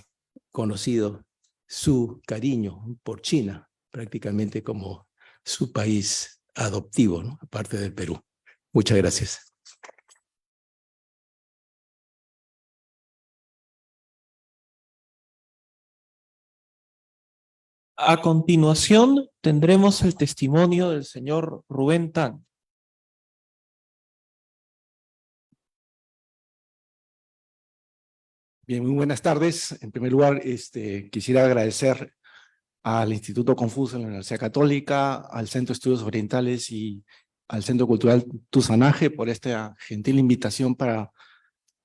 conocido su cariño por China, prácticamente como su país adoptivo, ¿no? Aparte del Perú. Muchas gracias. A continuación, tendremos el testimonio del señor Rubén Tan. Bien, muy buenas tardes. En primer lugar, quisiera agradecer al Instituto Confucio de la Universidad Católica, al Centro de Estudios Orientales y al Centro Cultural Tusanaje por esta gentil invitación para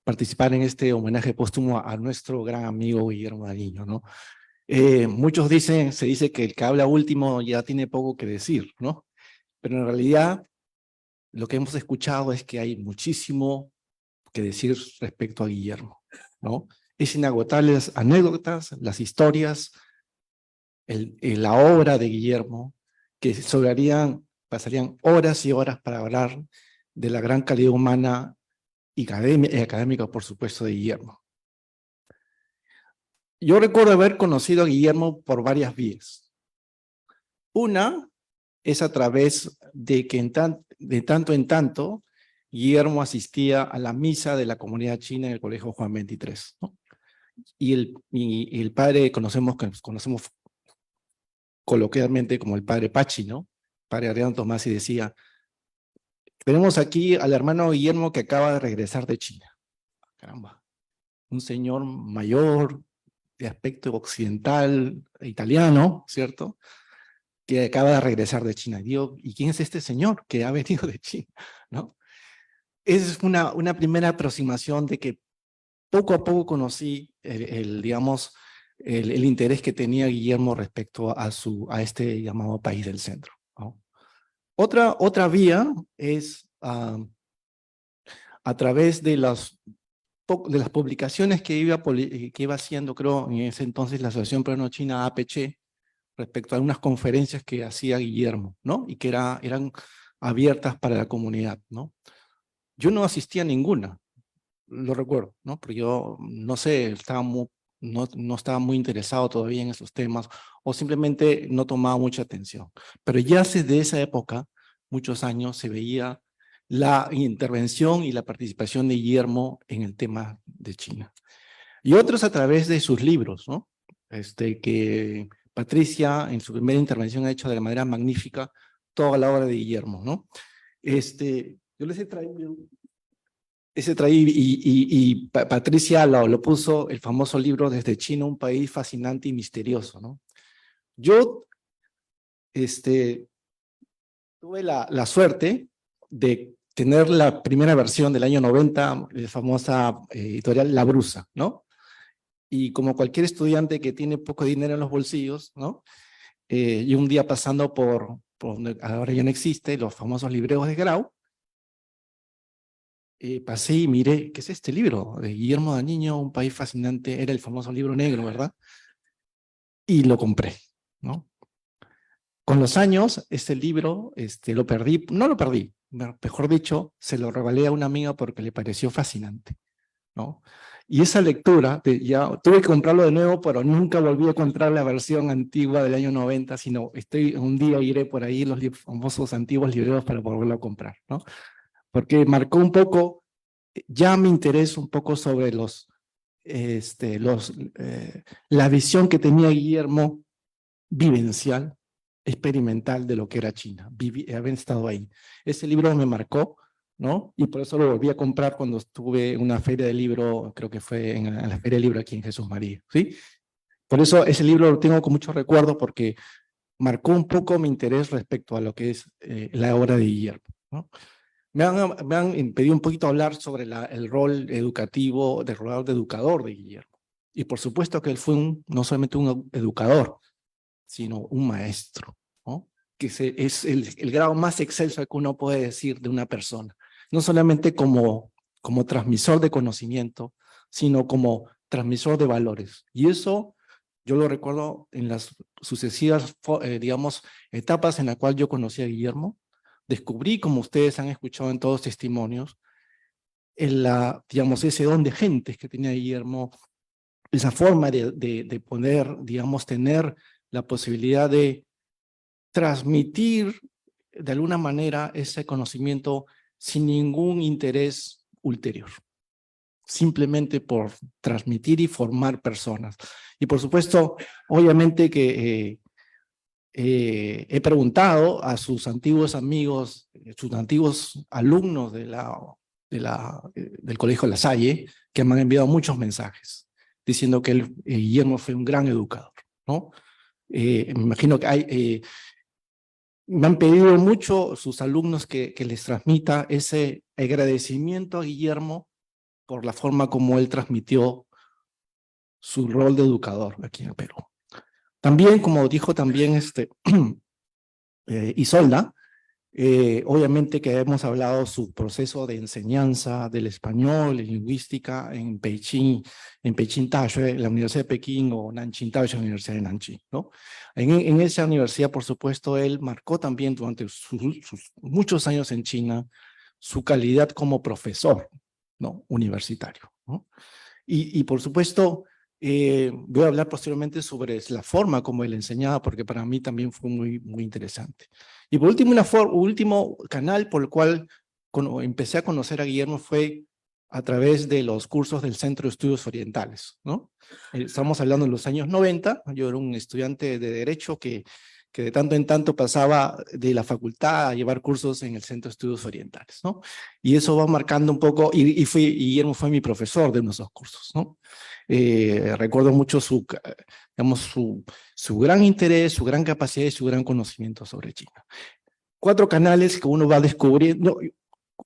participar en este homenaje póstumo a nuestro gran amigo Guillermo Daniño, ¿no? Muchos se dice que el que habla último ya tiene poco que decir, ¿no? Pero en realidad lo que hemos escuchado es que hay muchísimo que decir respecto a Guillermo, ¿no? Es inagotable las anécdotas, las historias, la obra de Guillermo, que pasarían horas y horas para hablar de la gran calidad humana y académica, por supuesto, de Guillermo. Yo recuerdo haber conocido a Guillermo por varias vías. Una es a través de que de tanto en tanto Guillermo asistía a la misa de la comunidad china en el Colegio Juan 23, ¿no? Y el padre conocemos coloquialmente como el padre Pachi, ¿no? Padre Adriano Tomás, y decía: tenemos aquí al hermano Guillermo que acaba de regresar de China. Caramba, un señor mayor, de aspecto occidental, italiano, ¿cierto? Que acaba de regresar de China. Y digo, ¿y quién es este señor que ha venido de China? ¿No? Es una primera aproximación de que poco a poco conocí digamos, el interés que tenía Guillermo respecto a este llamado país del centro, ¿no? Otra vía es a través de las publicaciones que iba haciendo, creo, en ese entonces la Asociación Peruano-China APC, respecto a unas conferencias que hacía Guillermo, ¿no? Y que eran abiertas para la comunidad, ¿no? Yo no asistía a ninguna, lo recuerdo, ¿no? Porque yo, no sé, no estaba muy interesado todavía en esos temas o simplemente no tomaba mucha atención. Pero ya desde esa época, muchos años, se veía la intervención y la participación de Guillermo en el tema de China. Y otros a través de sus libros, ¿no? Que Patricia en su primera intervención ha hecho de la manera magnífica toda la obra de Guillermo, ¿no? Yo les he traído y Patricia lo puso, el famoso libro Desde China, un país fascinante y misterioso, ¿no? Yo tuve la suerte de tener la primera versión del año 90, la famosa editorial La Brusa, ¿no? Y como cualquier estudiante que tiene poco dinero en los bolsillos, ¿no? Y un día pasando por donde ahora ya no existe, los famosos libreros de Grau, pasé y miré, ¿qué es este libro? De Guillermo Daniño, un país fascinante, era el famoso libro negro, ¿verdad? Y lo compré, ¿no? Con los años, este libro lo perdí, no lo perdí, mejor dicho, se lo regalé a una amiga porque le pareció fascinante, ¿no? Y esa lectura, ya tuve que comprarlo de nuevo, pero nunca volví a comprar la versión antigua del año 90, sino un día iré por ahí los famosos antiguos libreros para volverlo a comprar, ¿no? Porque marcó un poco, ya mi interés un poco sobre la visión que tenía Guillermo vivencial, experimental de lo que era China. Haber estado ahí. Ese libro me marcó, ¿no? Y por eso lo volví a comprar cuando estuve en una feria de libro, creo que fue en la feria de libro aquí en Jesús María, ¿sí? Por eso ese libro lo tengo con mucho recuerdo porque marcó un poco mi interés respecto a lo que es la obra de Guillermo, ¿no? Me han pedido un poquito hablar sobre el rol educativo, del rol de educador de Guillermo. Y por supuesto que él fue no solamente un educador, sino un maestro, ¿no? Que es el grado más excelso que uno puede decir de una persona. No solamente como transmisor de conocimiento, sino como transmisor de valores. Y eso yo lo recuerdo en las sucesivas, digamos, etapas en las cuales yo conocí a Guillermo. Descubrí, como ustedes han escuchado en todos los testimonios, digamos, ese don de gentes que tenía Guillermo, esa forma de poder, digamos, tener la posibilidad de transmitir de alguna manera ese conocimiento sin ningún interés ulterior, simplemente por transmitir y formar personas. Y por supuesto, obviamente que he preguntado a sus antiguos amigos, sus antiguos alumnos del Colegio La Salle, que me han enviado muchos mensajes, diciendo que Guillermo fue un gran educador, ¿no? Me imagino que me han pedido mucho sus alumnos que les transmita ese agradecimiento a Guillermo por la forma como él transmitió su rol de educador aquí en el Perú. También, como dijo también Isolda, obviamente que hemos hablado su proceso de enseñanza del español y lingüística en Beijing Taoyuan, en la Universidad de Pekín, o Nanjing Taoyuan, la Universidad de Nanjing, ¿no? En esa universidad, por supuesto, él marcó también durante sus muchos años en China su calidad como profesor, ¿no? Universitario, ¿no? Y por supuesto, voy a hablar posteriormente sobre la forma como él enseñaba, porque para mí también fue muy, muy interesante. Y por último, último canal por el cual empecé a conocer a Guillermo fue a través de los cursos del Centro de Estudios Orientales, ¿no? Estamos hablando de los años 90, yo era un estudiante de Derecho que que de tanto en tanto pasaba de la facultad a llevar cursos en el Centro de Estudios Orientales, ¿no? Y eso va marcando un poco, y Guillermo fue mi profesor de unos dos cursos, ¿no? Recuerdo mucho digamos, su gran interés, su gran capacidad y su gran conocimiento sobre China. 4 canales que uno va descubriendo,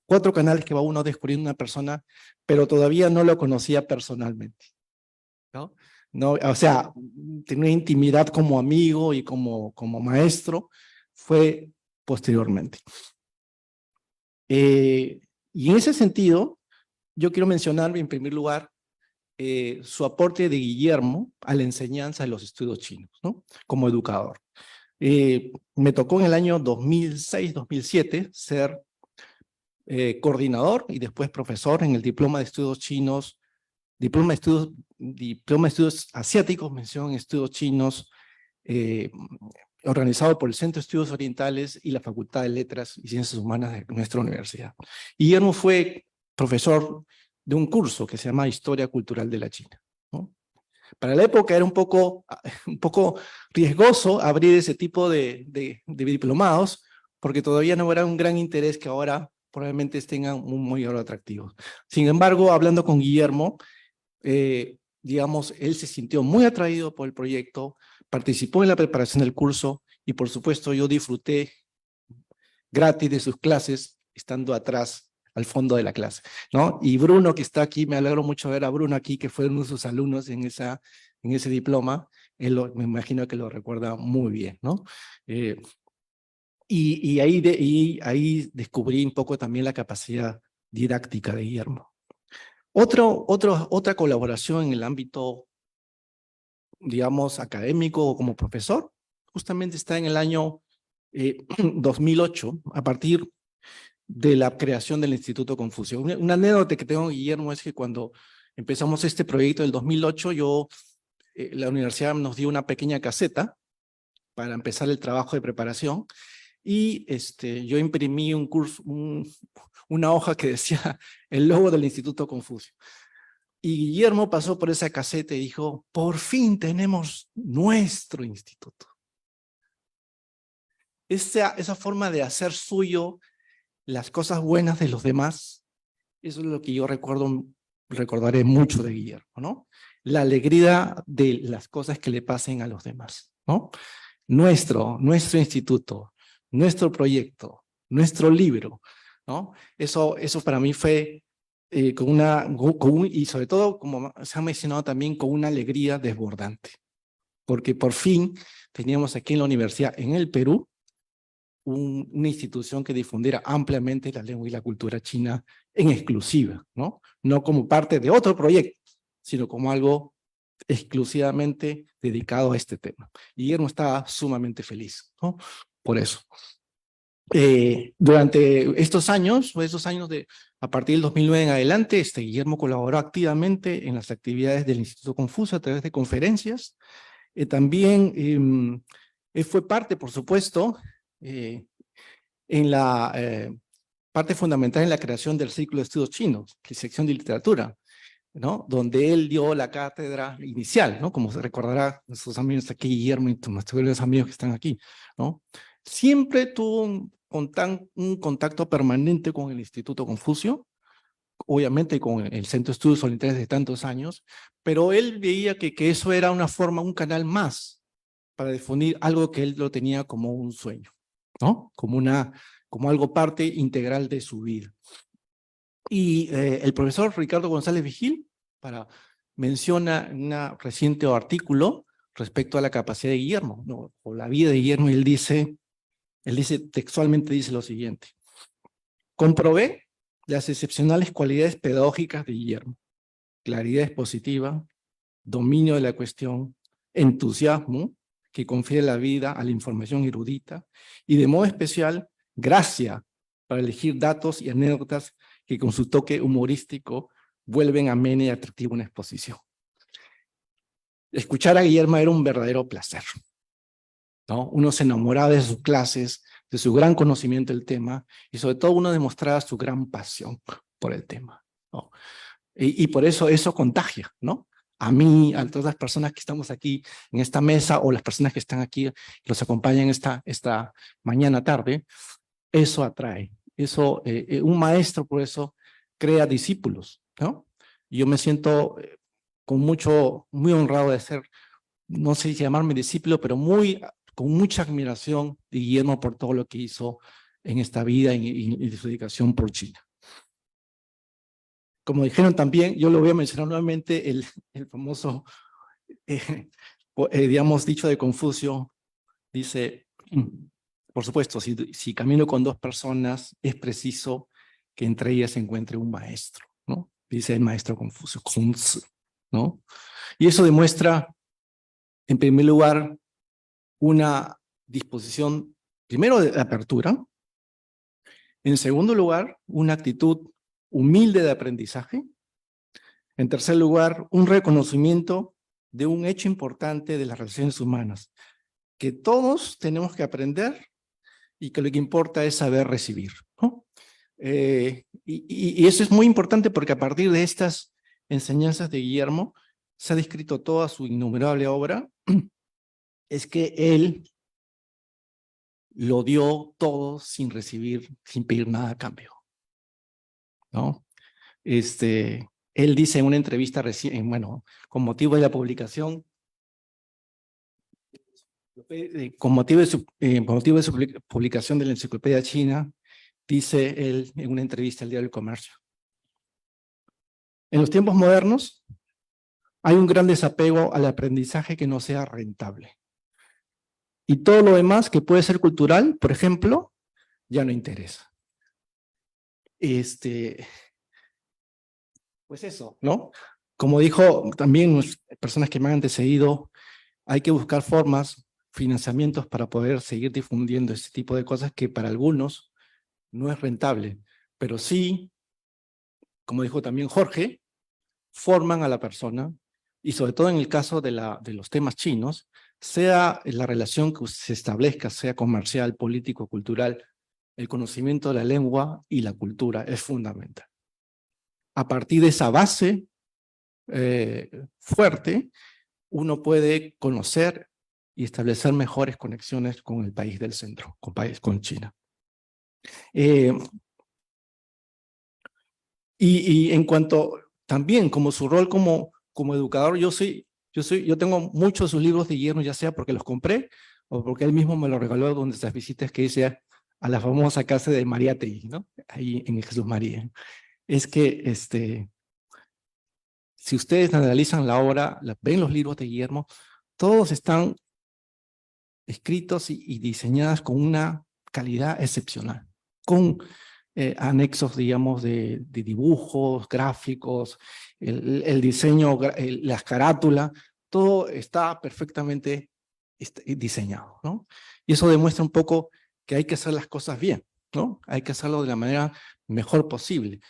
4 canales que va uno descubriendo una persona, pero todavía no lo conocía personalmente, ¿no? No, o sea, tener intimidad como amigo y como maestro fue posteriormente. Y en ese sentido, yo quiero mencionar en primer lugar su aporte de Guillermo a la enseñanza de los estudios chinos, ¿no? Como educador. Me tocó en el año 2006-2007 ser coordinador y después profesor en el diploma de estudios chinos, diploma de estudios asiáticos, mención en estudios chinos, organizado por el Centro de Estudios Orientales y la Facultad de Letras y Ciencias Humanas de nuestra universidad. Guillermo fue profesor de un curso que se llama Historia Cultural de la China, ¿no? Para la época era un poco riesgoso abrir ese tipo de diplomados, porque todavía no era un gran interés que ahora probablemente tengan un mayor atractivo. Sin embargo, hablando con Guillermo, digamos, él se sintió muy atraído por el proyecto, participó en la preparación del curso y por supuesto yo disfruté gratis de sus clases estando atrás al fondo de la clase, ¿no? Y Bruno, que está aquí, me alegro mucho ver a Bruno aquí, que fue uno de sus alumnos en ese diploma, me imagino que lo recuerda muy bien, ¿no? Y ahí descubrí un poco también la capacidad didáctica de Guillermo. Otra colaboración en el ámbito, digamos, académico o como profesor, justamente está en el año 2008, a partir de la creación del Instituto Confucio. Una anécdota que tengo, Guillermo, es que cuando empezamos este proyecto del 2008, la universidad nos dio una pequeña caseta para empezar el trabajo de preparación y yo imprimí una hoja que decía el logo del Instituto Confucio. Y Guillermo pasó por esa caseta y dijo, por fin tenemos nuestro instituto. Esa forma de hacer suyo las cosas buenas de los demás, eso es lo que yo recordaré mucho de Guillermo, ¿no? La alegría de las cosas que le pasen a los demás, ¿no? Nuestro instituto, nuestro proyecto, nuestro libro, ¿no? Eso para mí fue y sobre todo, como se ha mencionado también, con una alegría desbordante, porque por fin teníamos aquí en la universidad, en el Perú, una institución que difundiera ampliamente la lengua y la cultura china en exclusiva, ¿no? No como parte de otro proyecto, sino como algo exclusivamente dedicado a este tema. Guillermo estaba sumamente feliz, ¿no? Por eso. Durante estos años, a partir del 2009 en adelante, Guillermo colaboró activamente en las actividades del Instituto Confucio a través de conferencias. También fue parte, por supuesto, en la parte fundamental en la creación del Círculo de Estudios Chinos, que es sección de literatura, ¿no? Donde él dio la cátedra inicial, ¿no? Como se recordará nuestros amigos aquí, Guillermo y nuestros amigos que están aquí, ¿no? Siempre tuvo un contacto permanente con el Instituto Confucio, obviamente con el Centro de Estudios Orientales de tantos años, pero él veía que eso era una forma, un canal más para difundir algo que él lo tenía como un sueño, ¿no? Como algo parte integral de su vida. Y el profesor Ricardo González Vigil menciona en un reciente artículo respecto a la capacidad de Guillermo, ¿no? O la vida de Guillermo, y textualmente dice lo siguiente: comprobé las excepcionales cualidades pedagógicas de Guillermo: claridad expositiva, dominio de la cuestión, entusiasmo que confiere la vida a la información erudita y de modo especial gracia para elegir datos y anécdotas que con su toque humorístico vuelven amena y atractiva una exposición. Escuchar a Guillermo era un verdadero placer, ¿no? Uno se enamoraba de sus clases, de su gran conocimiento del tema y sobre todo uno demostraba su gran pasión por el tema, ¿no? Y por eso contagia, ¿no? a mí, a todas las personas que estamos aquí en esta mesa o las personas que están aquí, que nos acompañan esta mañana tarde, eso atrae. Eso, un maestro por eso crea discípulos, ¿no? Yo me siento muy honrado de ser, no sé si llamarme discípulo, pero con mucha admiración de Guillermo por todo lo que hizo en esta vida y de su dedicación por China. Como dijeron también, yo lo voy a mencionar nuevamente, el famoso, digamos, dicho de Confucio, dice, por supuesto, si camino con dos personas, es preciso que entre ellas se encuentre un maestro, ¿no? Dice el maestro Confucio, ¿no? Y eso demuestra, en primer lugar, una disposición, primero, de apertura. En segundo lugar, una actitud humilde de aprendizaje. En tercer lugar, un reconocimiento de un hecho importante de las relaciones humanas, que todos tenemos que aprender y que lo que importa es saber recibir, ¿no? Y eso es muy importante porque a partir de estas enseñanzas de Guillermo se ha descrito toda su innumerable obra, es que él lo dio todo sin recibir, sin pedir nada a cambio, ¿no? Él dice en una entrevista recién, bueno, con motivo de la publicación, con motivo de su publicación de la Enciclopedia China, dice él en una entrevista al Diario del Comercio: en los tiempos modernos hay un gran desapego al aprendizaje que no sea rentable. Y todo lo demás que puede ser cultural, por ejemplo, ya no interesa. Pues eso, ¿no? Como dijo también personas que me han antecedido, hay que buscar formas, financiamientos para poder seguir difundiendo este tipo de cosas que para algunos no es rentable, pero sí, como dijo también Jorge, forman a la persona, y sobre todo en el caso de los temas chinos, sea la relación que se establezca, sea comercial, político, cultural, el conocimiento de la lengua y la cultura es fundamental. A partir de esa base fuerte, uno puede conocer y establecer mejores conexiones con el país del centro, con China. Y en cuanto también como su rol como educador, yo tengo muchos de sus libros de Guillermo, ya sea porque los compré o porque él mismo me los regaló donde esas visitas que hice a la famosa casa de Mariátegui, ¿no? Ahí en Jesús María. Es que si ustedes analizan la obra, ven los libros de Guillermo, todos están escritos y diseñados con una calidad excepcional, con anexos, digamos, de dibujos, gráficos, el diseño, las carátulas, todo está perfectamente diseñado, ¿no? Y eso demuestra un poco que hay que hacer las cosas bien, ¿no? Hay que hacerlo de la manera mejor posible.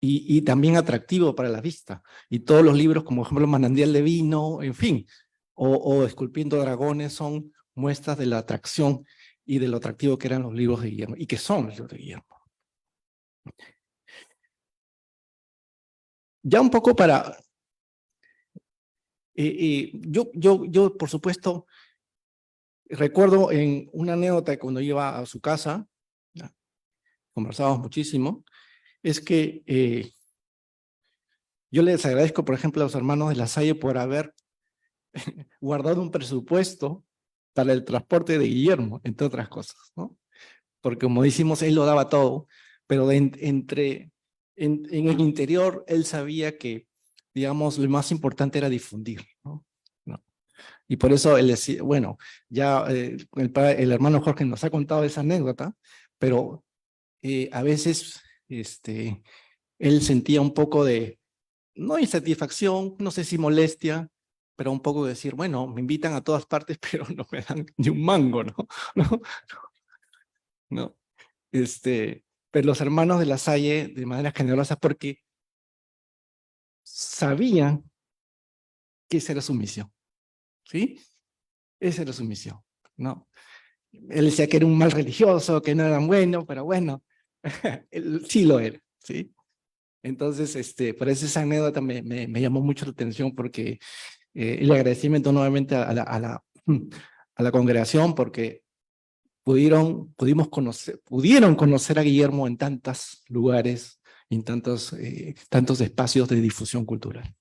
Y también atractivo para la vista. Y todos los libros, como por ejemplo Manantial de Vino, en fin, o Esculpiendo Dragones, son muestras de la atracción y de lo atractivo que eran los libros de Guillermo, y que son los libros de Guillermo. Ya un poco para... yo, por supuesto, recuerdo en una anécdota cuando iba a su casa, conversábamos muchísimo, es que yo les agradezco, por ejemplo, a los hermanos de La Salle por haber guardado un presupuesto para el transporte de Guillermo, entre otras cosas, ¿no? Porque como decimos, él lo daba todo, pero en el interior él sabía que, digamos, lo más importante era difundir, ¿no? Y por eso él decía, bueno, ya el hermano Jorge nos ha contado esa anécdota, pero a veces él sentía un poco de, no insatisfacción, no sé si molestia, pero un poco de decir, bueno, me invitan a todas partes, pero no me dan ni un mango, ¿no? ¿No? Pero los hermanos de La Salle, de manera generosa, porque sabían que esa era su misión, ¿sí? Esa era su misión, ¿no? Él decía que era un mal religioso, que no era bueno, pero bueno, él sí lo era, ¿sí? Entonces, por eso esa anécdota me llamó mucho la atención porque el agradecimiento nuevamente a la congregación porque pudieron conocer a Guillermo en tantos lugares, en tantos espacios de difusión cultural.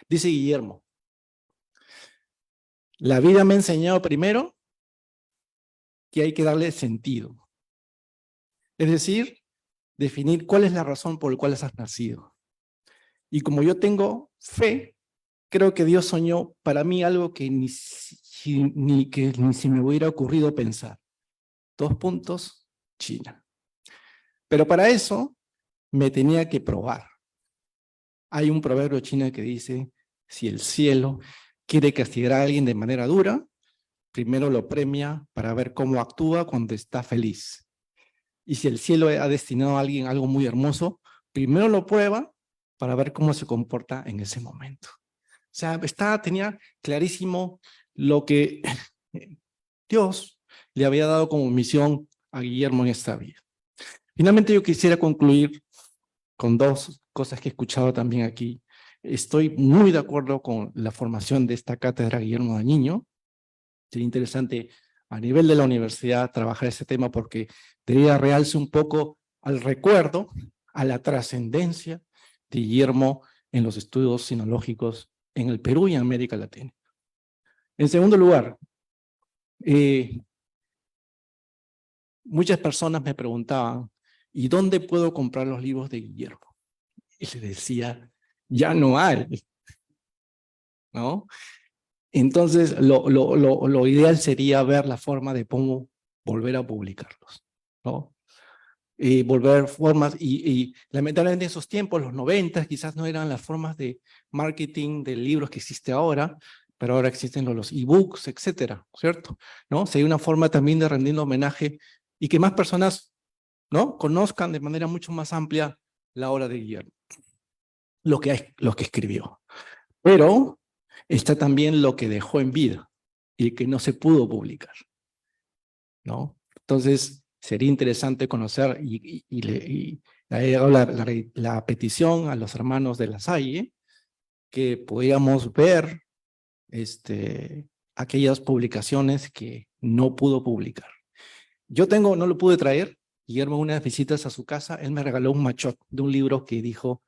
Dice Guillermo, la vida me ha enseñado primero que hay que darle sentido. Es decir, definir cuál es la razón por la cual has nacido. Y como yo tengo fe, creo que Dios soñó para mí algo que ni si me hubiera ocurrido pensar. 2 puntos, China. Pero para eso me tenía que probar. Hay un proverbio chino que dice, si el cielo quiere castigar a alguien de manera dura, primero lo premia para ver cómo actúa cuando está feliz. Y si el cielo ha destinado a alguien algo muy hermoso, primero lo prueba para ver cómo se comporta en ese momento. O sea, tenía clarísimo lo que Dios le había dado como misión a Guillermo en esta vida. Finalmente yo quisiera concluir con 2 cosas que he escuchado también aquí. Estoy muy de acuerdo con la formación de esta cátedra Guillermo Dañino. Sería interesante a nivel de la universidad trabajar ese tema porque debería realce un poco al recuerdo, a la trascendencia de Guillermo en los estudios sinológicos en el Perú y en América Latina. En segundo lugar, muchas personas me preguntaban, ¿y dónde puedo comprar los libros de Guillermo? Y les decía, ya no hay, ¿no? Entonces, lo ideal sería ver la forma de cómo volver a publicarlos, ¿no? Y volver formas, y lamentablemente en esos tiempos, los 90, quizás no eran las formas de marketing de libros que existe ahora, pero ahora existen los ebooks, etcétera, ¿cierto? ¿No? Sería una forma también de rendir homenaje y que más personas, ¿no?, conozcan de manera mucho más amplia la obra de Guillermo, lo que escribió. Pero está también lo que dejó en vida y que no se pudo publicar, ¿no? Entonces, sería interesante conocer y le hago la petición a los hermanos de La Salle que podíamos ver aquellas publicaciones que no pudo publicar. Yo no lo pude traer. Guillermo, unas visitas a su casa, él me regaló un machot de un libro que dijo,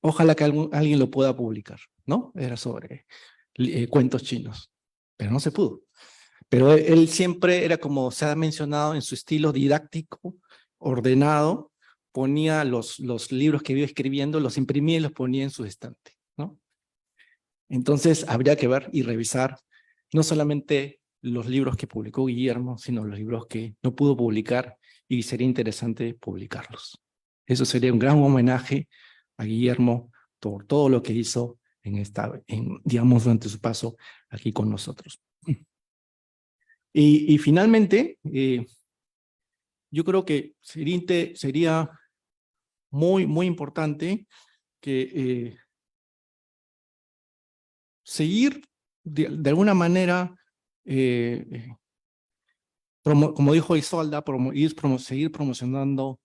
ojalá que alguien lo pueda publicar, ¿no? Era sobre cuentos chinos, pero no se pudo. Pero él siempre era como se ha mencionado en su estilo didáctico, ordenado, ponía los libros que iba escribiendo, los imprimía y los ponía en su estante, ¿no? Entonces habría que ver y revisar no solamente los libros que publicó Guillermo, sino los libros que no pudo publicar y sería interesante publicarlos. Eso sería un gran homenaje a Guillermo por todo lo que hizo digamos, durante su paso aquí con nosotros. Y finalmente, yo creo que sería muy, muy importante que seguir de alguna manera, como dijo Isolda, seguir promocionando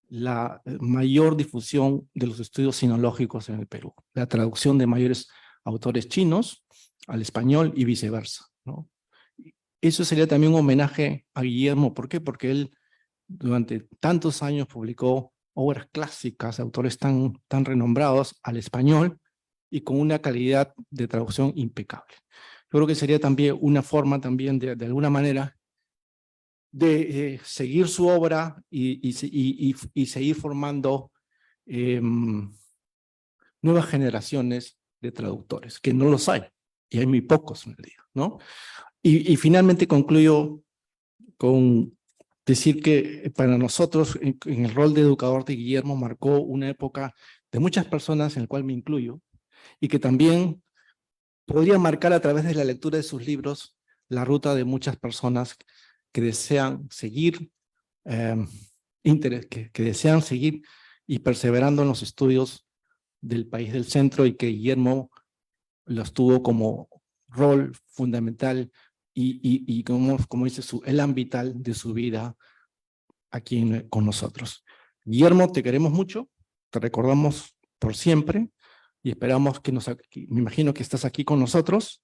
la mayor difusión de los estudios sinológicos en el Perú, la traducción de mayores autores chinos al español y viceversa, ¿no? Eso sería también un homenaje a Guillermo. ¿Por qué? Porque él durante tantos años publicó obras clásicas, autores tan renombrados al español y con una calidad de traducción impecable. Yo creo que sería también una forma también de alguna manera de seguir su obra y seguir formando nuevas generaciones de traductores, que no los hay, y hay muy pocos en el día, ¿no? Y finalmente concluyo con decir que para nosotros, en el rol de educador de Guillermo, marcó una época de muchas personas, en el cual me incluyo, y que también podría marcar a través de la lectura de sus libros la ruta de muchas personas que desean seguir, que desean seguir y perseverando en los estudios del país del centro, y que Guillermo los tuvo como rol fundamental y como dice, el ámbito vital de su vida aquí con nosotros. Guillermo, te queremos mucho, te recordamos por siempre y esperamos que me imagino que estás aquí con nosotros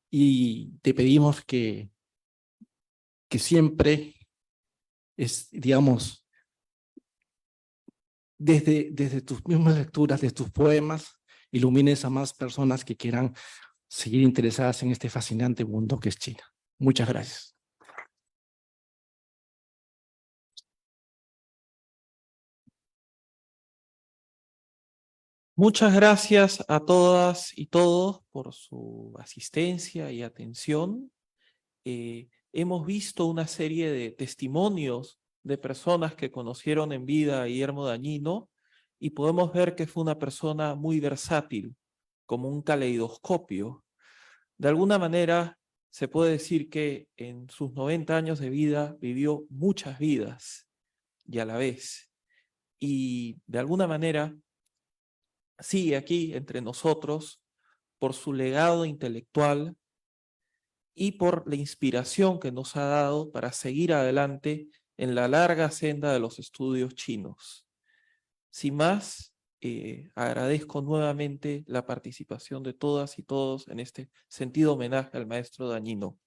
y te pedimos que siempre, digamos, desde tus mismas lecturas, de tus poemas, ilumines a más personas que quieran seguir interesadas en este fascinante mundo que es China. Muchas gracias. Muchas gracias a todas y todos por su asistencia y atención. Hemos visto una serie de testimonios de personas que conocieron en vida a Guillermo Dañino y podemos ver que fue una persona muy versátil, como un caleidoscopio. De alguna manera se puede decir que en sus 90 años de vida vivió muchas vidas y a la vez. Y de alguna manera sigue aquí entre nosotros por su legado intelectual y por la inspiración que nos ha dado para seguir adelante en la larga senda de los estudios chinos. Sin más, agradezco nuevamente la participación de todas y todos en este sentido homenaje al maestro Dañino.